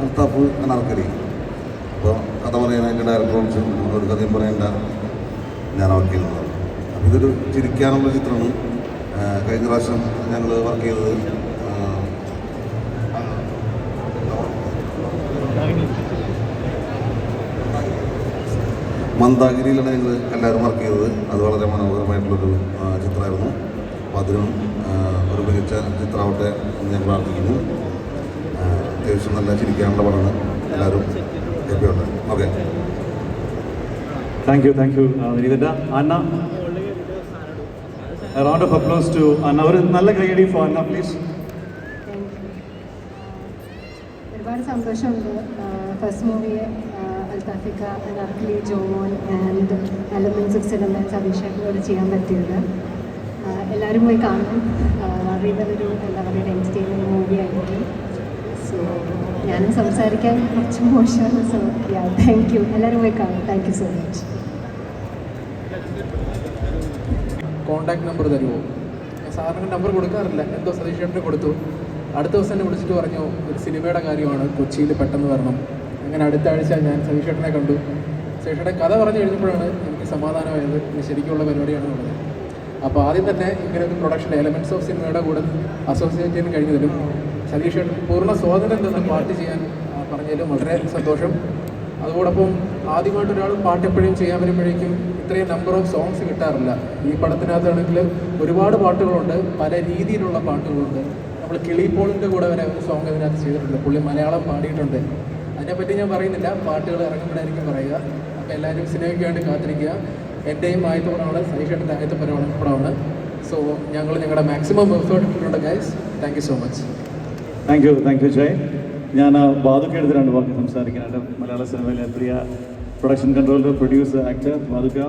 J: അൽത്താഫ് അനാർക്കലി. അപ്പോൾ കഥ പറയാനായിട്ട് ഡയറക്ടർ വിളിച്ചു. ഒരു കഥയും പറയേണ്ട, ഞാൻ വർക്ക് ചെയ്യുന്നത്. അപ്പോൾ ഇതൊരു ചിരിക്കാനുള്ള ചിത്രമാണ്. കഴിഞ്ഞ പ്രാവശ്യം ഞങ്ങൾ വർക്ക് ചെയ്തത് മന്ദാഗിരിയിലാണ് ഞങ്ങൾ എല്ലാവരും വർക്ക് ചെയ്തത്. അത് വളരെ മനോഹരമായിട്ടുള്ളൊരു ചിത്രമായിരുന്നു. അപ്പോൾ അതിനും ഒരു മികച്ച ചിത്രമാവട്ടെ എന്ന് ഞാൻ പ്രാർത്ഥിക്കുന്നു. അത്യാവശ്യം നല്ല ചിരിക്കാനുള്ള പടമാണ്. എല്ലാവരും ഹാപ്പി ആവട്ടെ. Okay,
B: thank U Vineetha. Anna, a round of applause to Anna. ഒരു നല്ല കൈയടി ഫോർ അന്ന പ്ലീസ്.
M: ഒരുപാട് സന്തോഷമുണ്ട്. ഫസ്റ്റ് മൂവിയെ അൽത്താഫിക്ക, Anarkali, Jomon and elements of cinema സതീഷേട്ടനോട് ചെയ്യാൻ പറ്റിയത്. എല്ലാവരും പോയി കാണും. അറിയുന്നതൊരു എന്താ പറയുക എൻ്റർടൈൻമെൻറ്റ് മൂവി ആയിരിക്കും. സോ ഞാനും സംസാരിക്കാൻ കുറച്ച് മോശമാണ്. So thank you. എല്ലാവരും പോയി കാണും. Thank you so much.
L: Contact number തരുമോ? ഞാൻ സാറിന് നമ്പർ കൊടുക്കാറില്ല. എന്തോ സതീഷ് ചേട്ടന് കൊടുത്തു. അടുത്ത ദിവസം തന്നെ വിളിച്ചിട്ട് പറഞ്ഞു ഒരു സിനിമയുടെ കാര്യമാണ്, കൊച്ചിയിൽ പെട്ടെന്ന് വരണം. അങ്ങനെ അടുത്ത ആഴ്ച ഞാൻ സതീഷ് ചേട്ടനെ കണ്ടു. സതീഷ് ചേട്ടൻ കഥ പറഞ്ഞു കഴിഞ്ഞപ്പോഴാണ് എനിക്ക് സമാധാനമായത്. ഇത് ശരിക്കുള്ള പരിപാടിയാണെന്നുള്ളത്. അപ്പോൾ ആദ്യം തന്നെ ഇങ്ങനെ ഒരു പ്രൊഡക്ഷൻ എലമെൻറ്റ്സ് ഓഫ് സിനിമയുടെ കൂടെ അസോസിയേറ്റ് ചെയ്യാൻ കഴിഞ്ഞതിലും സതീഷ് ചേട്ടൻ പൂർണ്ണ സ്വാതന്ത്ര്യം തന്നെ പാട്ട് ചെയ്യാൻ പറഞ്ഞതിലും വളരെ സന്തോഷം. അതോടൊപ്പം ആദ്യമായിട്ട് ഒരാൾ പാട്ട് എപ്പോഴും ചെയ്യാൻ വരുമ്പോഴേക്കും ഇത്രയും നമ്പർ ഓഫ് സോങ്സ് കിട്ടാറില്ല. ഈ പടത്തിനകത്താണെങ്കിൽ ഒരുപാട് പാട്ടുകളുണ്ട്, പല രീതിയിലുള്ള പാട്ടുകളുണ്ട്. നമ്മൾ കിളിപ്പോളിൻ്റെ കൂടെ വരെ ഒരു സോങ് ഇതിനകത്ത് ചെയ്തിട്ടുണ്ട്. പുള്ളി മലയാളം പാടിയിട്ടുണ്ട്. അതിനെപ്പറ്റി ഞാൻ പറയുന്നില്ല, പാട്ടുകൾ ഇറങ്ങുമ്പോഴായിരിക്കും പറയുക. അപ്പോൾ എല്ലാവരും സിനിമയ്ക്ക് വേണ്ടി കാത്തിരിക്കുക. എൻ്റെയും ആദ്യത്തെ പടമാണ്, സതീഷേട്ടൻ്റെ ആദ്യത്തെ പടമാണ്. സോ ഞങ്ങൾ ഞങ്ങളുടെ മാക്സിമം എഫേർട്ട് ഇട്ടിട്ടുണ്ട് guys. Thank you so much.
B: Thank you Jay. ഞാൻ ബാദുക്ക എടുത്ത് 2 വാക്ക് സംസാരിക്കാനായിട്ട്. മലയാള സിനിമയിലെ പ്രിയ പ്രൊഡക്ഷൻ കൺട്രോളർ, പ്രൊഡ്യൂസർ, ആക്ടർ ബാദുക്ക.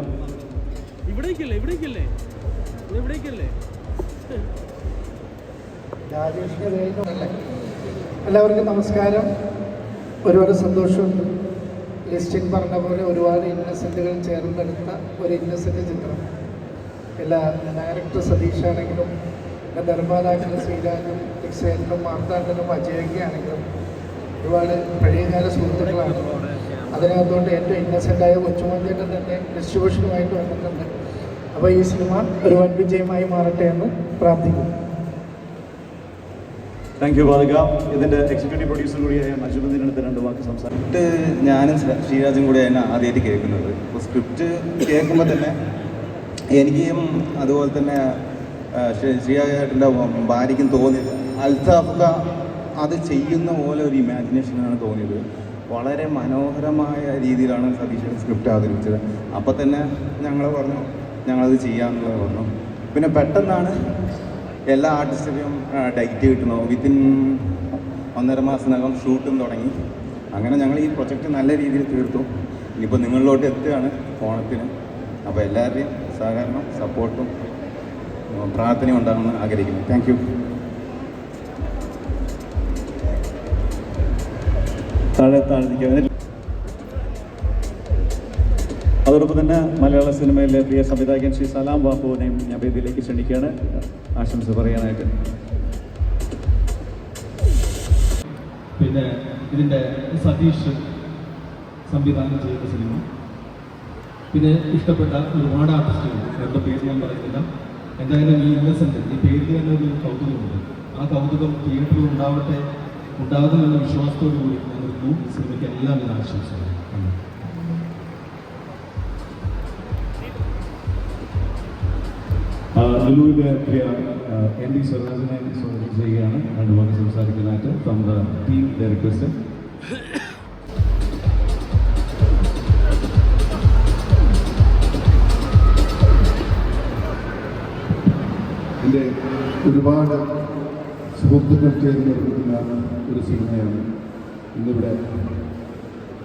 N: എല്ലാവർക്കും നമസ്കാരം. ഒരുപാട് സന്തോഷമുണ്ട്. ലിസ്റ്റിൻ പറഞ്ഞ പോലെ ഒരുപാട് ഇന്നസെൻറ്റുകൾ ചേർന്നെടുത്ത ഒരു ഇന്നസെൻ്റ് ചിത്രം. എല്ലാ ഡയറക്ടർ സതീഷാണെങ്കിലും നിർമ്മാതാക്കൾ ശ്രീരാജും ഡിക്സേനും മാർത്താണ്ടനും അജയൊക്കെയാണെങ്കിലും ഒരുപാട് പഴയകാല സുഹൃത്തുക്കളാണ്. അതിനകത്തോട്ട് ഏറ്റവും ഇന്നസെൻ്റായ കൊച്ചുമഞ്ചേട്ടൻ തന്നെ ഡിസ്ട്രിബ്യൂഷനുമായിട്ട് വന്നിട്ടുണ്ട്. അപ്പോൾ ഈ സിനിമ ഒരു വൻ വിജയമായി മാറട്ടെ എന്ന് പ്രാർത്ഥിക്കുന്നു.
B: താങ്ക് യു ബാദുക്ക. ഇതിൻ്റെ എക്സിക്യൂട്ടീവ് പ്രൊഡ്യൂസർ കൂടിയായ നജുമുദ്ദീനടുത്ത് 2 വാക്ക് സംസാരിക്കും.
O: ഞാനും ശ്രീരാജും കൂടെ തന്നെ ആദ്യമായിട്ട് കേൾക്കുന്നത്. അപ്പോൾ സ്ക്രിപ്റ്റ് കേൾക്കുമ്പോൾ തന്നെ എനിക്കും അതുപോലെ തന്നെ ശ്രീരാജേട്ടൻ്റെ ഭാര്യയ്ക്കും തോന്നിയത് അൽത്താഫ്ക അത് ചെയ്യുന്ന പോലെ ഒരു ഇമാജിനേഷനാണ് തോന്നിയത്. വളരെ മനോഹരമായ രീതിയിലാണ് സതീഷ് സ്ക്രിപ്റ്റ് അവതരിപ്പിച്ചത്. അപ്പോൾ തന്നെ ഞങ്ങൾ പറഞ്ഞു ഞങ്ങളത് ചെയ്യാമെന്നുള്ളത് പറഞ്ഞു. പിന്നെ പെട്ടെന്നാണ് എല്ലാ ആർട്ടിസ്റ്റിനും ഡേറ്റ് കിട്ടണോ, വിത്തിൻ 1.5 മാസത്തിനകം ഷൂട്ടും തുടങ്ങി. അങ്ങനെ ഞങ്ങൾ ഈ പ്രൊജക്റ്റ് നല്ല രീതിയിൽ തീർത്തു. ഇനിയിപ്പോൾ നിങ്ങളിലോട്ട് എത്തുകയാണ് ഓണത്തിന്. അപ്പോൾ എല്ലാവരുടെയും സഹകരണം, സപ്പോർട്ടും പ്രാർത്ഥനയും ഉണ്ടാകുമെന്ന് ആഗ്രഹിക്കുന്നു. Thank you.
B: താഴെ അതോടൊപ്പം തന്നെ മലയാള സിനിമയിലെ പ്രിയ സംവിധായകൻ ശ്രീ സലാം ബാപ്പുവിനെയും ഞാൻ വേദിയിലേക്ക് ക്ഷണിക്കുകയാണ് ആശംസ പറയാനായിട്ട്.
P: പിന്നെ ഇതിൻ്റെ സതീഷ് സംവിധാനം ചെയ്ത സിനിമ, പിന്നെ ഇഷ്ടപ്പെട്ട ഒരുപാട് ആർട്ടിസ്റ്റുകൾ, അവരുടെ പേര് ഞാൻ പറയുന്നില്ല. എന്തായാലും ഈ ഇന്നസെൻ്റ് ഈ പേരിൽ തന്നെ ഒരു കൗതുകമുണ്ട്. ആ കൗതുകം തിയേറ്ററിൽ ഉണ്ടാകുമെന്ന വിശ്വാസത്തോടു കൂടി ഞങ്ങൾക്ക് സിനിമയ്ക്ക് എല്ലാവിധ ആശംസകളും.
B: ലുലുവിൻ്റെ പ്രിയ എം ഡി സ്വരാജിനെ സ്വാഗതം ചെയ്യുകയാണ്. രണ്ട് വാക്ക് സംസാരിക്കാനായിട്ട് from the team the request.
Q: എൻ്റെ ഒരുപാട് സുഹൃത്തുക്കൾ ചേർന്ന് നിർമ്മിക്കുന്ന ഒരു സിനിമയാണ് ഇന്നിവിടെ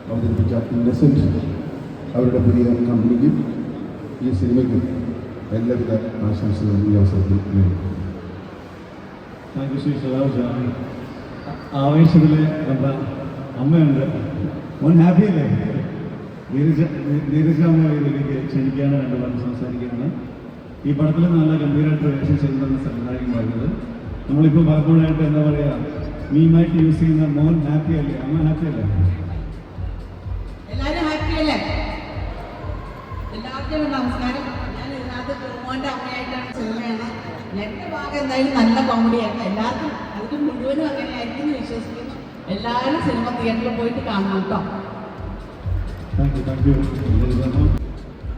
Q: അവതരിപ്പിച്ച ഇന്നസെൻ്റ്. അവരുടെ പുതിയ കമ്പനിക്കും ഈ സിനിമയ്ക്കും എല്ലാവിധ ആശംസകളും ഈ അവസരത്തിൽ നേടും.
B: Thank you Shri Swaraj. ആവേശത്തിലെ നമ്മുടെ അമ്മയുണ്ട്, മോൻ ഹാപ്പി അല്ലേ? നീരജ അമ്മ ഇതിലേക്ക് ക്ഷണിക്കുകയാണ്, രണ്ട് വാക്ക് സംസാരിക്കുകയാണ്. ഈ പടത്തിൽ നല്ല ഗംഭീരമായിട്ട് റിലേഷൻ ചെയ്യുന്നതെന്ന് സംവിധായകൻ പറഞ്ഞത്. നമ്മളിപ്പോൾ പലപ്പോഴായിട്ട് എന്താ പറയുക, മീമായിട്ട് യൂസ് ചെയ്യുന്ന മോൻ ഹാപ്പി അല്ലേ, അമ്മ ഹാപ്പി അല്ലേ?
R: എല്ലാവരും ഹാപ്പി അല്ലേ? എല്ലാവർക്കും നമസ്കാരം. ഞാൻ ഇതിനകത്ത് ജോമോൻ്റെ അമ്മയായിട്ടാണ് സിനിമയാണ്. എൻ്റെ ഭാഗം എന്തായാലും നല്ല കോമഡിയാണ്. എല്ലാവർക്കും അതിന് മുഴുവനും അങ്ങനെ ആയിരിക്കും എന്ന് വിശ്വസിക്കുന്നു. എല്ലാവരും സിനിമ തിയേറ്ററിൽ പോയിട്ട് കാണണം കേട്ടോ.
B: Thank you.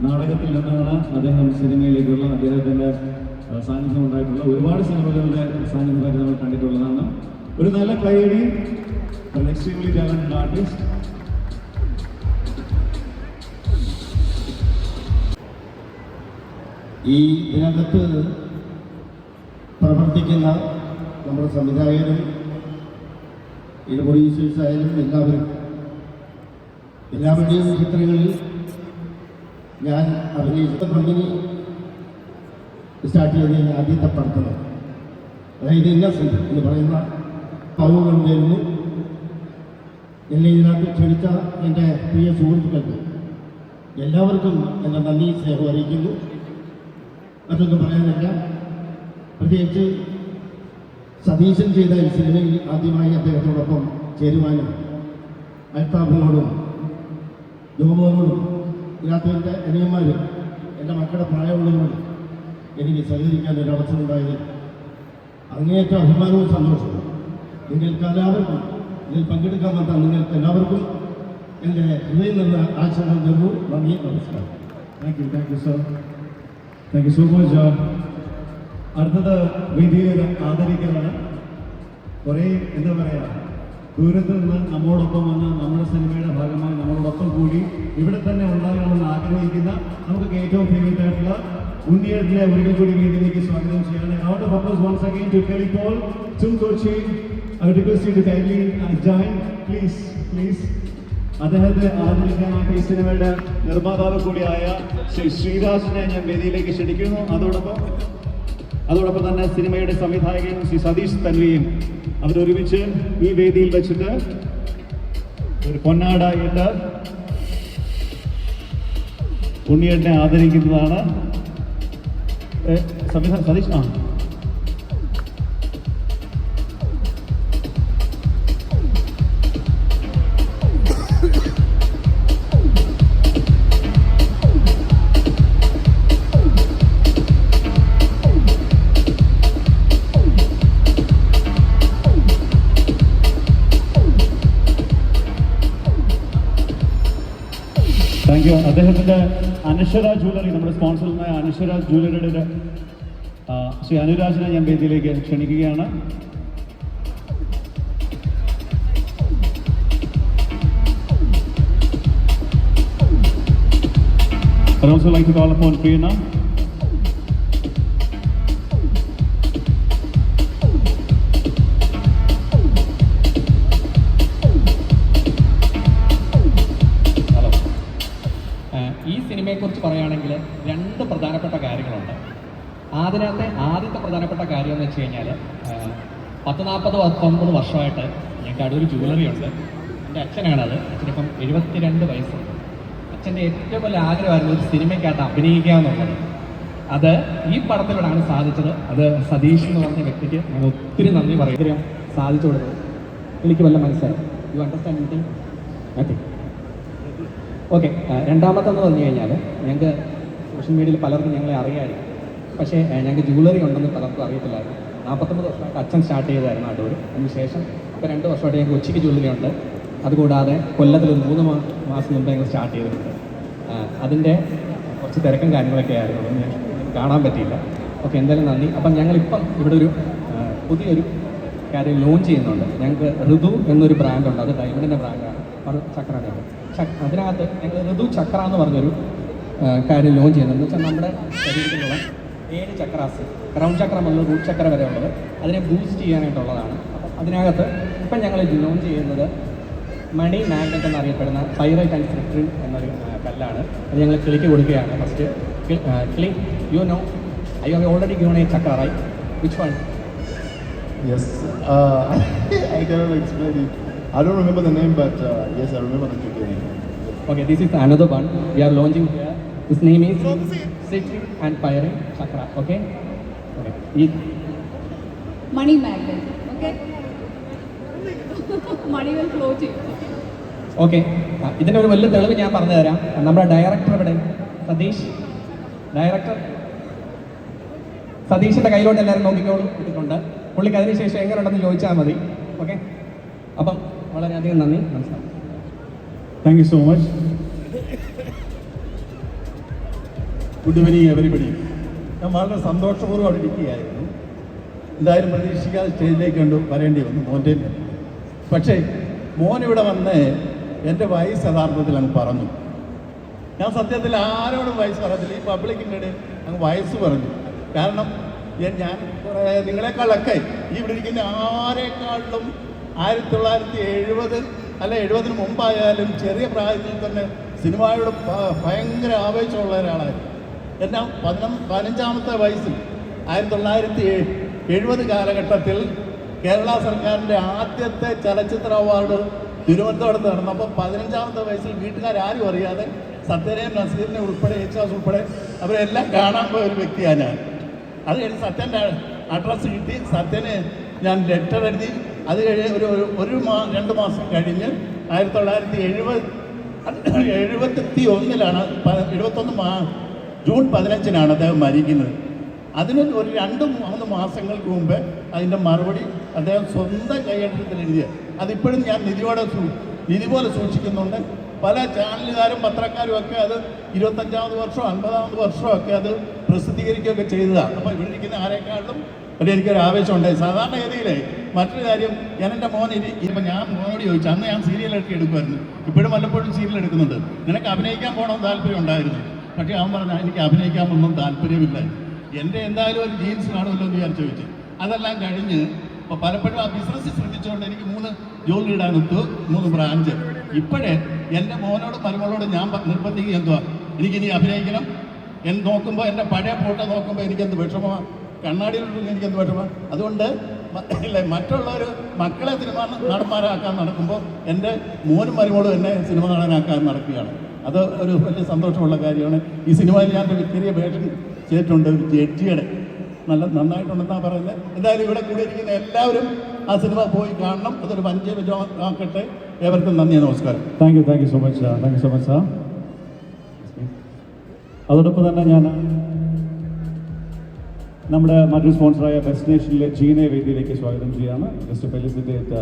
B: നാടകത്തിൽ നിന്നാണ് അദ്ദേഹം സിനിമയിലേക്കുള്ള അദ്ദേഹത്തിൻ്റെ സാന്നിധ്യം ഉണ്ടായിട്ടുള്ള ഒരുപാട് സിനിമകളുടെ സാന്നിധ്യമായിട്ട് നമ്മൾ കണ്ടിട്ടുള്ളതാണ്. ഒരു നല്ല കൈയടി, എക്സ്ട്രീംലി ടാലന്റഡ് ആർട്ടിസ്റ്റ്.
K: ഈ ഇതിനകത്ത് പ്രവർത്തിക്കുന്ന നമ്മുടെ സംവിധായകരും ഇത് പ്രൊഡ്യൂസേഴ്സ് ആയാലും എല്ലാവരുടെയും ചിത്രങ്ങളിൽ ഞാൻ അഭിനയിച്ച കമ്പനി സ്റ്റാർട്ട് ചെയ്ത ആദ്യത്തെ പടത്തണം, അതായത് ഇന്നസെൻ്റ് എന്ന് പറയുന്ന പൗരുണ്ടായിരുന്നു. എന്നെ ഇതിനകത്ത് ക്ഷണിച്ച എൻ്റെ പ്രിയ സുഹൃത്തുക്കൾക്ക് എല്ലാവർക്കും എൻ്റെ നന്ദി സ്നേഹം അറിയിക്കുന്നു. മറ്റൊന്നും പറയാനില്ല. പ്രത്യേകിച്ച് സതീശൻ ചെയ്ത ഈ സിനിമയിൽ ആദ്യമായി അദ്ദേഹത്തോടൊപ്പം ചേരുവാനും അൽത്താഫിനോടും ജോമോനോടും ഇതിനകത്ത് എൻ്റെ അനിയന്മാരും എൻ്റെ മക്കളുടെ പ്രായമുള്ളവരോട് എനിക്ക് സഹകരിക്കാൻ ഒരു അവസരം ഉണ്ടായത് അങ്ങേയറ്റം അഭിമാനവും സന്തോഷവും. നിങ്ങൾക്ക് എല്ലാവർക്കും ഇതിൽ പങ്കെടുക്കാൻ വന്ന നിങ്ങൾക്ക് എല്ലാവർക്കും എൻ്റെ ഹൃദയം നിന്ന് ആശംസകൾ നേർന്നു. നന്ദി, നമസ്കാരം.
B: Thank you sir. Thank you so much. അടുത്തത് വേദിയിൽ ആദരിക്കലാണ്. കുറേ എന്താ പറയുക, ദൂരത്ത് നിന്ന് നമ്മോടൊപ്പം വന്ന് നമ്മുടെ സിനിമയുടെ ഭാഗമായി നമ്മളോടൊപ്പം കൂടി ഇവിടെ തന്നെ ഉണ്ടാകണമെന്ന് ആഗ്രഹിക്കുന്ന നമുക്ക് ഏറ്റവും ഫേവറേറ്റ് ആയിട്ടുള്ള ഉണ്ണിയേട്ടനെ ഒരിക്കൽ കൂടി വേദിയിലേക്ക് സ്വാഗതം ചെയ്യാണ്. Round of applause once again to ടെലിപോൾ to Kochi. I would request you to kindly join, please. അദ്ദേഹത്തെ ആദരിക്കാനായിട്ട് ഈ സിനിമയുടെ നിർമ്മാതാവ് കൂടിയായ ശ്രീ ശ്രീരാജിനെ ഞാൻ വേദിയിലേക്ക് ക്ഷണിക്കുന്നു. അതോടൊപ്പം തന്നെ സിനിമയുടെ സംവിധായകൻ ശ്രീ സതീഷ് തൻവിയും അവരൊരുമിച്ച് ഈ വേദിയിൽ വെച്ചിട്ട് ഒരു പൊന്നാടായിട്ട് ഉണ്ണിയേട്ടനെ ആദരിക്കുന്നതാണ്. Satheesh thank you. അദ്ദേഹത്തിൻ്റെ അനശ്വര ജ്വല്ലറി, നമ്മുടെ സ്പോൺസറുമായ അനശ്വര ജ്വല്ലറിയുടെ ശ്രീ അനുരാജിനെ ഞാൻ വേദിയിലേക്ക് ക്ഷണിക്കുകയാണ്. I'd also like to call upon Prerna.
S: ഈ സിനിമയെക്കുറിച്ച് പറയുകയാണെങ്കിൽ രണ്ട് പ്രധാനപ്പെട്ട കാര്യങ്ങളുണ്ട്. ആദ്യത്തെ പ്രധാനപ്പെട്ട കാര്യം എന്ന് വെച്ച് കഴിഞ്ഞാൽ 19 വർഷമായിട്ട് ഞങ്ങൾക്ക് അടൂർ ജ്വല്ലറി ഉണ്ട്. എൻ്റെ അച്ഛനാണത്. അച്ഛനിപ്പം 72 വയസ്സുണ്ട്. അച്ഛൻ്റെ ഏറ്റവും വലിയ ആഗ്രഹമായിരുന്നു ഒരു സിനിമയ്ക്കകത്ത് അഭിനയിക്കുക എന്നുള്ളത്. അത് ഈ പടത്തിലൂടെയാണ് സാധിച്ചത്. അത് സതീഷ് എന്ന് പറഞ്ഞ വ്യക്തിക്ക് ഞാൻ ഒത്തിരി നന്ദി പറയും. സാധിച്ചു കൊടുത്തത് എനിക്ക് വല്ല മനസ്സിലായി. You understand anything? Nothing. Okay. രണ്ടാമത്തെന്ന് പറഞ്ഞു കഴിഞ്ഞാൽ ഞങ്ങൾക്ക് സോഷ്യൽ മീഡിയയിൽ പലർക്കും ഞങ്ങളെ അറിയാമായിരിക്കും. പക്ഷേ ഞങ്ങൾക്ക് ജുവലറി ഉണ്ടെന്ന് പലർക്കും അറിയത്തില്ലായിരുന്നു. 49 വർഷമായിട്ട് അച്ഛൻ സ്റ്റാർട്ട് ചെയ്തായിരുന്നു അടൂർ. അതിനുശേഷം ഇപ്പോൾ 2 വർഷമായിട്ട് ഞങ്ങൾക്ക് കൊച്ചിക്ക് ജുവലറി ഉണ്ട്. അതുകൂടാതെ കൊല്ലത്തിൽ ഒരു 3 മാസം മുമ്പ് ഞങ്ങൾ സ്റ്റാർട്ട് ചെയ്തിട്ടുണ്ട്. അതിൻ്റെ കുറച്ച് തിരക്കും കാര്യങ്ങളൊക്കെ ആയിരുന്നു. അതൊന്നും ഞാൻ കാണാൻ പറ്റിയില്ല. ഓക്കെ, എന്തായാലും നന്ദി. അപ്പം ഞങ്ങളിപ്പം ഇവിടെ ഒരു പുതിയൊരു കാര്യം ലോഞ്ച് ചെയ്യുന്നുണ്ട്. ഞങ്ങൾക്ക് ഋതു എന്നൊരു ബ്രാൻഡുണ്ട്. അത് ഡയമണ്ടിൻ്റെ ബ്രാൻഡാണ്. അത് ചക്രയുടെ. അതിനകത്ത് ഞങ്ങൾ ഋതു ചക്ര എന്ന് പറഞ്ഞൊരു കാര്യം ലോഞ്ച് ചെയ്യുന്നത്. എന്ന് വെച്ചാൽ നമ്മുടെ ശരീരത്തിലുള്ള 7 ചക്രാസ്, ക്രൗൺ ചക്ര മുതൽ റൂട്ട് ചക്ര വരെ ഉള്ളത്, അതിനെ ബൂസ്റ്റ് ചെയ്യാനായിട്ടുള്ളതാണ്. അപ്പം അതിനകത്ത് ഇപ്പം ഞങ്ങൾ ലോഞ്ച് ചെയ്യുന്നത് മണി മാഗ്നറ്റ് എന്നറിയപ്പെടുന്ന പൈറൈറ്റ് ആൻഡ് സിട്രിൻ എന്നൊരു കല്ലാണ്. അത് ഞങ്ങൾ കിളിക്ക് കൊടുക്കുകയാണ്. ഫസ്റ്റ് കിളി, you know I have already given a chakra, right? Which one?
A: Yes, I cannot explain it. I don't remember the name, but yes, I remember the name.
S: Okay, this is another one we are launching here. His name is Citrin and Pyrite Chakra. Okay? Okay.
R: Money magnet. Okay? Money will flow to you.
S: Okay, ഇതിൻ്റെ ഒരു വലിയ തെളിവ് ഞാൻ പറഞ്ഞു തരാം. നമ്മുടെ director ഇവിടെ, സതീഷിൻ്റെ കയ്യിലോട്ട് എല്ലാവരും നോക്കിക്കോളൂ ഇട്ടിട്ടുണ്ട്. പുള്ളിക്ക് അതിനുശേഷം എങ്ങനെ ഉണ്ടെന്ന് ചോദിച്ചാൽ മതി. ഓക്കെ, അപ്പം വളരെയധികം നന്ദി, നമസ്കാരം.
K: Thank you so much. Good evening everybody. ഞാൻ വളരെ സന്തോഷപൂർവ്വം അവിടെ ഇരിക്കുകയായിരുന്നു. എന്തായാലും പ്രതീക്ഷിക്കാതെ സ്റ്റേജിലേക്ക് വരേണ്ടി വന്നു മോൻ്റെ. പക്ഷേ മോൻ ഇവിടെ വന്ന് എൻ്റെ വയസ്സ് യഥാർത്ഥത്തിൽ അങ്ങ് പറഞ്ഞു. ഞാൻ സത്യത്തിൽ ആരോടും വയസ്സ് പറഞ്ഞില്ല. ഈ പബ്ലിക്കിൻ്റെ ഇടയിൽ അങ്ങ് വയസ്സ് പറഞ്ഞു. കാരണം ഞാൻ കുറേ നിങ്ങളെക്കാളൊക്കെ ഈ ഇവിടെ ഇരിക്കുന്ന ആരെക്കാളിലും 1970 അല്ല 70-ന് മുമ്പായാലും ചെറിയ പ്രായത്തിൽ തന്നെ സിനിമയോട് ഭയങ്കര ആവേശമുള്ള ഒരാളായിരുന്നു. എന്നാൽ 15-ാമത്തെ വയസ്സിൽ 1970 കാലഘട്ടത്തിൽ കേരള സർക്കാരിൻ്റെ ആദ്യത്തെ ചലച്ചിത്ര അവാർഡ് തിരുവനന്തപുരത്ത് നടന്നപ്പോൾ 15-ാമത്തെ വയസ്സിൽ വീട്ടുകാരും അറിയാതെ സത്യനെയും നസീറിനെ ഉൾപ്പെടെ യേശുദാസ് ഉൾപ്പെടെ അവരെല്ലാം കാണാൻ പോയ ഒരു വ്യക്തിയാണ് ഞാൻ. അത് കഴിഞ്ഞ് സത്യൻ്റെ അഡ്രസ്സ് കിട്ടി. സത്യന് ഞാൻ ലെറ്റർ എഴുതി. അത് കഴിഞ്ഞ് ഒരു 2 മാസം കഴിഞ്ഞ് 1971 ജൂൺ 15-നാണ് അദ്ദേഹം മരിക്കുന്നത്. അതിന് ഒരു 2-3 മാസങ്ങൾക്ക് മുമ്പ് അതിൻ്റെ മറുപടി അദ്ദേഹം സ്വന്തം കൈയെഴുത്തിൽ എഴുതിയ അതിപ്പോഴും ഞാൻ നിധി പോലെ സൂക്ഷിക്കുന്നുണ്ട്. പല ചാനലുകാരും പത്രക്കാരും ഒക്കെ അത് 25-ാമത് വർഷമോ 50-ാമത് വർഷമോ ഒക്കെ അത് പ്രസിദ്ധീകരിക്കുകയൊക്കെ ചെയ്തതാണ്. അപ്പോൾ ഇവിടെ ഇരിക്കുന്ന ആരെക്കാളും എനിക്കൊരു ആവേശമുണ്ടായി. സാധാരണഗതിയിലെ മറ്റൊരു കാര്യം, ഞാൻ എൻ്റെ മോൻ ഇപ്പം ഞാൻ മോനോട് ചോദിച്ചു, അന്ന് ഞാൻ സീരിയലൊക്കെ എടുക്കുമായിരുന്നു, ഇപ്പോഴും വല്ലപ്പോഴും സീരിയൽ എടുക്കുന്നുണ്ട്, നിനക്ക് അഭിനയിക്കാൻ പോകണമെന്ന് താല്പര്യം ഉണ്ടായിരുന്നു. പക്ഷേ അവൻ പറഞ്ഞാൽ എനിക്ക് അഭിനയിക്കാനൊന്നും താല്പര്യമില്ല, എൻ്റെ എന്തായാലും ഒരു ജീൻസ് കാണുമല്ലോ എന്ന് ഞാൻ ചോദിച്ചു. അതെല്ലാം കഴിഞ്ഞ് ഇപ്പോൾ പലപ്പോഴും ആ ബിസിനസ് ശ്രദ്ധിച്ചുകൊണ്ട് എനിക്ക് 3 ജോലി ഇടാനൊത്ത് 3 ബ്രാഞ്ച്. ഇപ്പോഴേ എൻ്റെ മോനോടും മരുമകളോടും ഞാൻ നിർബന്ധിക്കുക എന്തുവാ, എനിക്കിനി അഭിനയിക്കണം എന്ന് നോക്കുമ്പോൾ എൻ്റെ പഴയ ഫോട്ടോ നോക്കുമ്പോൾ എനിക്കെന്ത് വിഷമമാണ്, കണ്ണാടിയിലുള്ള എനിക്കെന്ത് വിഷമമാണ്. അതുകൊണ്ട് മറ്റുള്ളവർ മക്കളെ സിനിമ നടന്മാരാക്കാൻ നടക്കുമ്പോൾ എൻ്റെ മോനും മരുമോളും എന്നെ സിനിമ നടനാക്കാൻ നടക്കുകയാണ്. അത് ഒരു വലിയ സന്തോഷമുള്ള കാര്യമാണ്. ഈ സിനിമയിൽ ഞാൻ ഒരു ചെറിയ വേഷം ചെയ്തിട്ടുണ്ട്, ഒരു ജഡ്ജിയുടെ. നന്നായിട്ടുണ്ടെന്നാണ് പറയുന്നത്. എന്തായാലും ഇവിടെ കൂടിയിരിക്കുന്ന എല്ലാവരും ആ സിനിമ പോയി കാണണം. അതൊരു പഞ്ചവിജയമാക്കട്ടെ. ഏവർക്കും നന്ദി, നമസ്കാരം.
B: Thank you so much sir. അതോടൊപ്പം തന്നെ ഞാൻ നമ്മുടെ മറ്റൊരു സ്പോൺസറായ ഡെസ്റ്റിനേഷനിലെ ജീനെ വേദിയിലേക്ക് സ്വാഗതം ചെയ്യാണ്. Just felicitate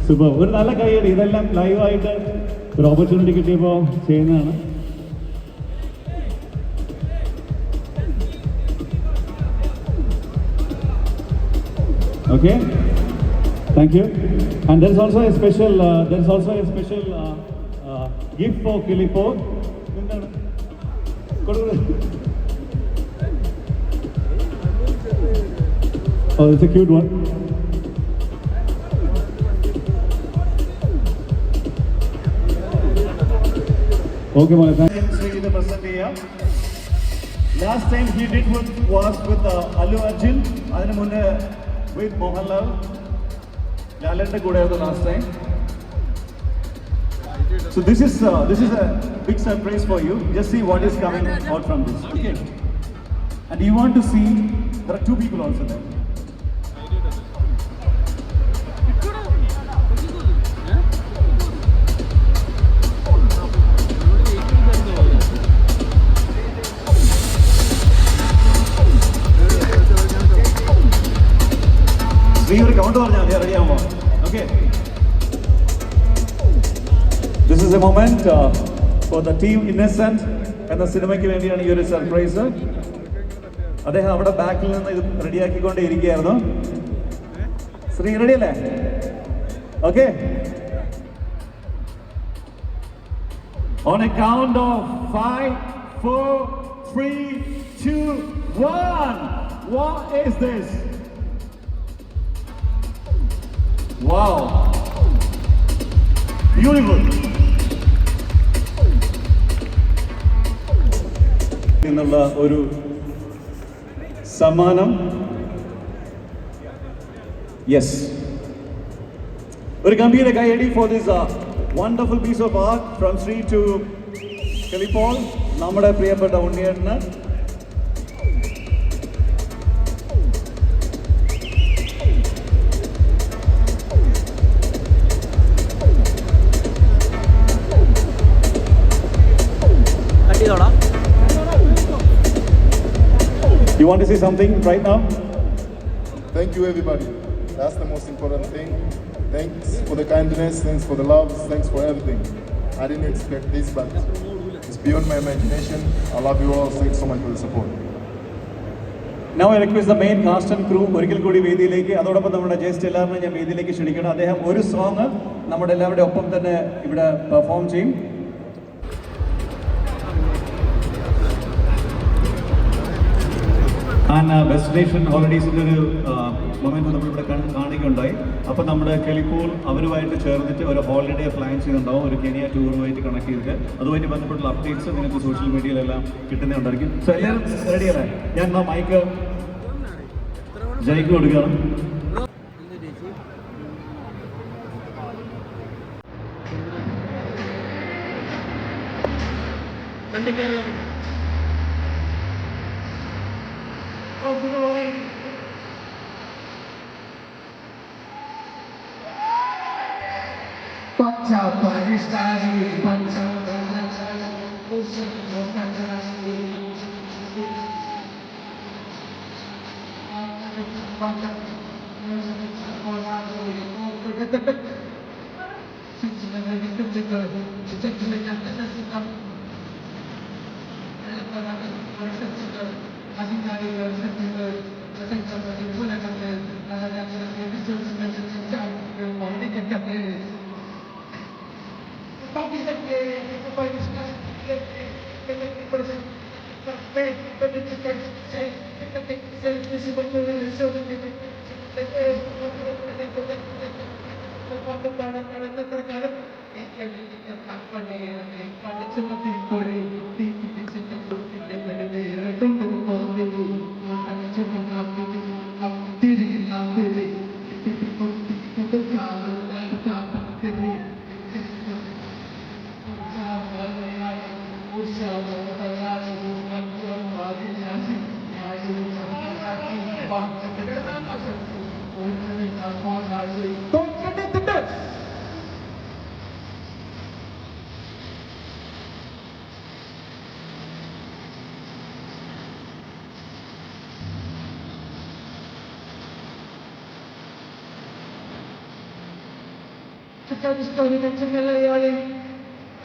B: super. ഒരു നല്ല കൈയ്യടി. ഇതെല്ലാം ലൈവായിട്ട് ഒരു ഓപ്പർച്യൂണിറ്റി കിട്ടിയപ്പോൾ ചെയ്യുന്നതാണ്. Okay, thank you. And there is also a special gift for കിളിപ്പോ. എന്താണ് കൊടുക്കുന്നത്? Oh, it's a cute one. Okay, Mala, thanks. Sree present here. Last time he did was with Allu Arjun. Adinu munne with Mohanlal. Lalante kude the last time. So this is a big surprise for you. Just see what is coming out from this. Okay. And you want to see, there are two people also there. Okay. This is a moment for the team Innocent and the സിനിമയ്ക്ക് വേണ്ടിയാണ് ഈ ഒരു surprise. അദ്ദേഹം അവിടെ ബാക്കിൽ നിന്ന് ഇത് റെഡിയാക്കിക്കൊണ്ട് ഇരിക്കുകയായിരുന്നു. ശ്രീ റെഡി അല്ലേ? Okay. On a count of 5, 4, 3, 2, 1. What is this? Wow. Beautiful. എന്നുള്ള ഒരു സമ്മാനം. യെസ്, ഒരു ഗംഭീര കൈയടി for this wonderful piece of art from Shri to കെലിപോൾ, നമ്മുടെ പ്രിയപ്പെട്ട ഉണ്ണിയേട്ടന്. You want to say something right now?
A: Thank you, everybody. That's the most important thing. Thanks for the kindness, thanks for the love, thanks for everything. I didn't expect this, but it's beyond my imagination. I love you all. Thanks so much for the support.
B: Now I request the main cast and crew ഒരിക്കൽ കൂടി വേദിയിലേക്ക്, അതോടൊപ്പം നമ്മുടെ just എല്ലാവരും ഞാൻ വേദിയിലേക്ക് ക്ഷണിക്കണം. അദ്ദേഹം ഒരു സോങ് നമ്മുടെ എല്ലാവരുടെ ഒപ്പം തന്നെ ഇവിടെ പെർഫോം ചെയ്യും. ആൻഡ് ഡെസ്റ്റിനേഷൻ ഹോളിഡേയ്സിൻ്റെ ഒരു മൊമെൻറ്റ് നമ്മളിവിടെ കാണിക്കുകയുണ്ടായി. അപ്പോൾ നമ്മുടെ കെലിപോൾ അവരുമായിട്ട് ചേർന്നിട്ട് ഒരു ഹോളിഡേ പ്ലാൻ ചെയ്യുന്നുണ്ടാവും, ഒരു കെനിയ ടൂറുമായിട്ട് കണക്ട് ചെയ്തിട്ട്. അതുമായിട്ട് ബന്ധപ്പെട്ടുള്ള അപ്ഡേറ്റ്സ് നിങ്ങൾക്ക് സോഷ്യൽ മീഡിയയിലെല്ലാം കിട്ടുന്നുണ്ടായിരിക്കും. സോ എല്ലാവരും റെഡിയല്ലേ? ഞാൻ മൈക്ക് ജയിക്ക് കൊടുക്കുകയാണ്.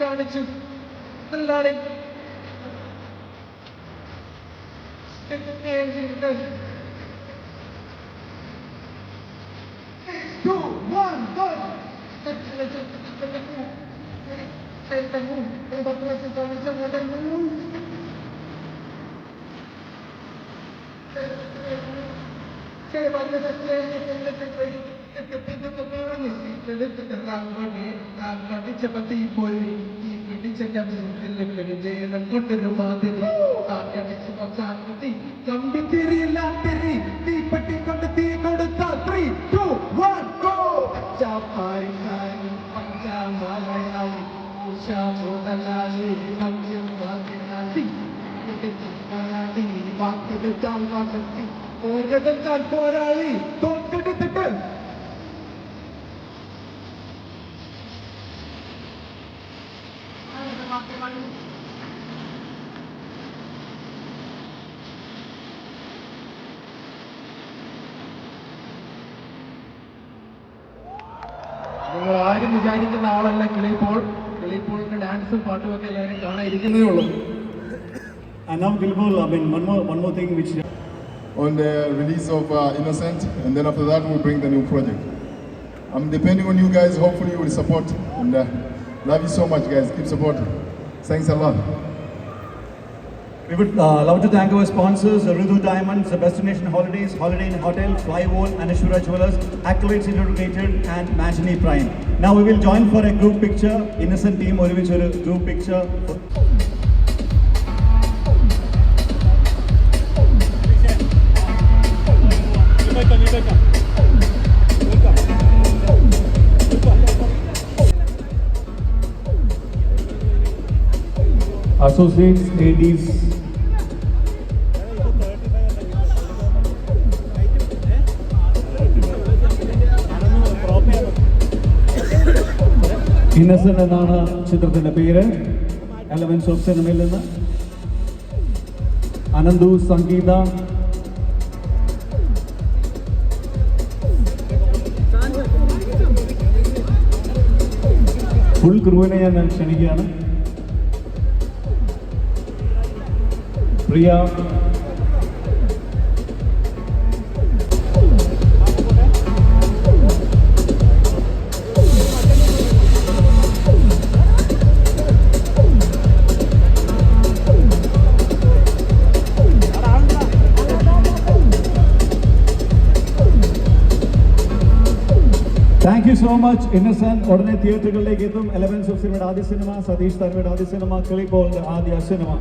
N: കാണിച്ചു നല്ലാണ് പോരാളി തോക്കെടുത്തിട്ട് നിങ്ങൾ ആരും വിചാരിക്കുന്ന ആളല്ല കിളിപ്പോൾ. കിളിപ്പോളിന്റെ ഡാൻസും പാട്ടും ഒക്കെ എല്ലാവരും കാണാൻ ഇരിക്കുന്നതേ ഉള്ളൂ.
B: And now Gilbol, I mean, one more thing which
A: on the release of Innocent, and then after that we'll bring the new project. I'm depending on you guys. Hopefully you will support, and love you so much, guys. Keep supporting. Thanks a lot.
B: we would love to thank our sponsors, Ridu Diamonds, the Destination Holidays, Holiday Inn Hotel, Flywall, Anashura Jewelers, Accolades Integrated, and Magini Prime. Now we will join for a group picture. Innocent team, or which a group picture.
P: Associates, ADs, Innocent എന്നാണ് ചിത്രത്തിന്റെ പേര്. Elements of സിനിമയിൽ നിന്ന് അനന്തു, സംഗീത, full ക്രൂവിനെ ഞാൻ ക്ഷണിക്കുകയാണ്. Priya, thank you so much. Innocent ഉടനെ തിയേറ്ററുകളിലേക്ക് എത്തും. എലമെന്റ്സ് ഓഫ് സിനിമയുടെ ആദ്യ സിനിമ, സതീഷ് തന്മയുടെ ആദ്യ സിനിമ, കിളിപ്പോളിന്റെ ആദ്യ സിനിമ.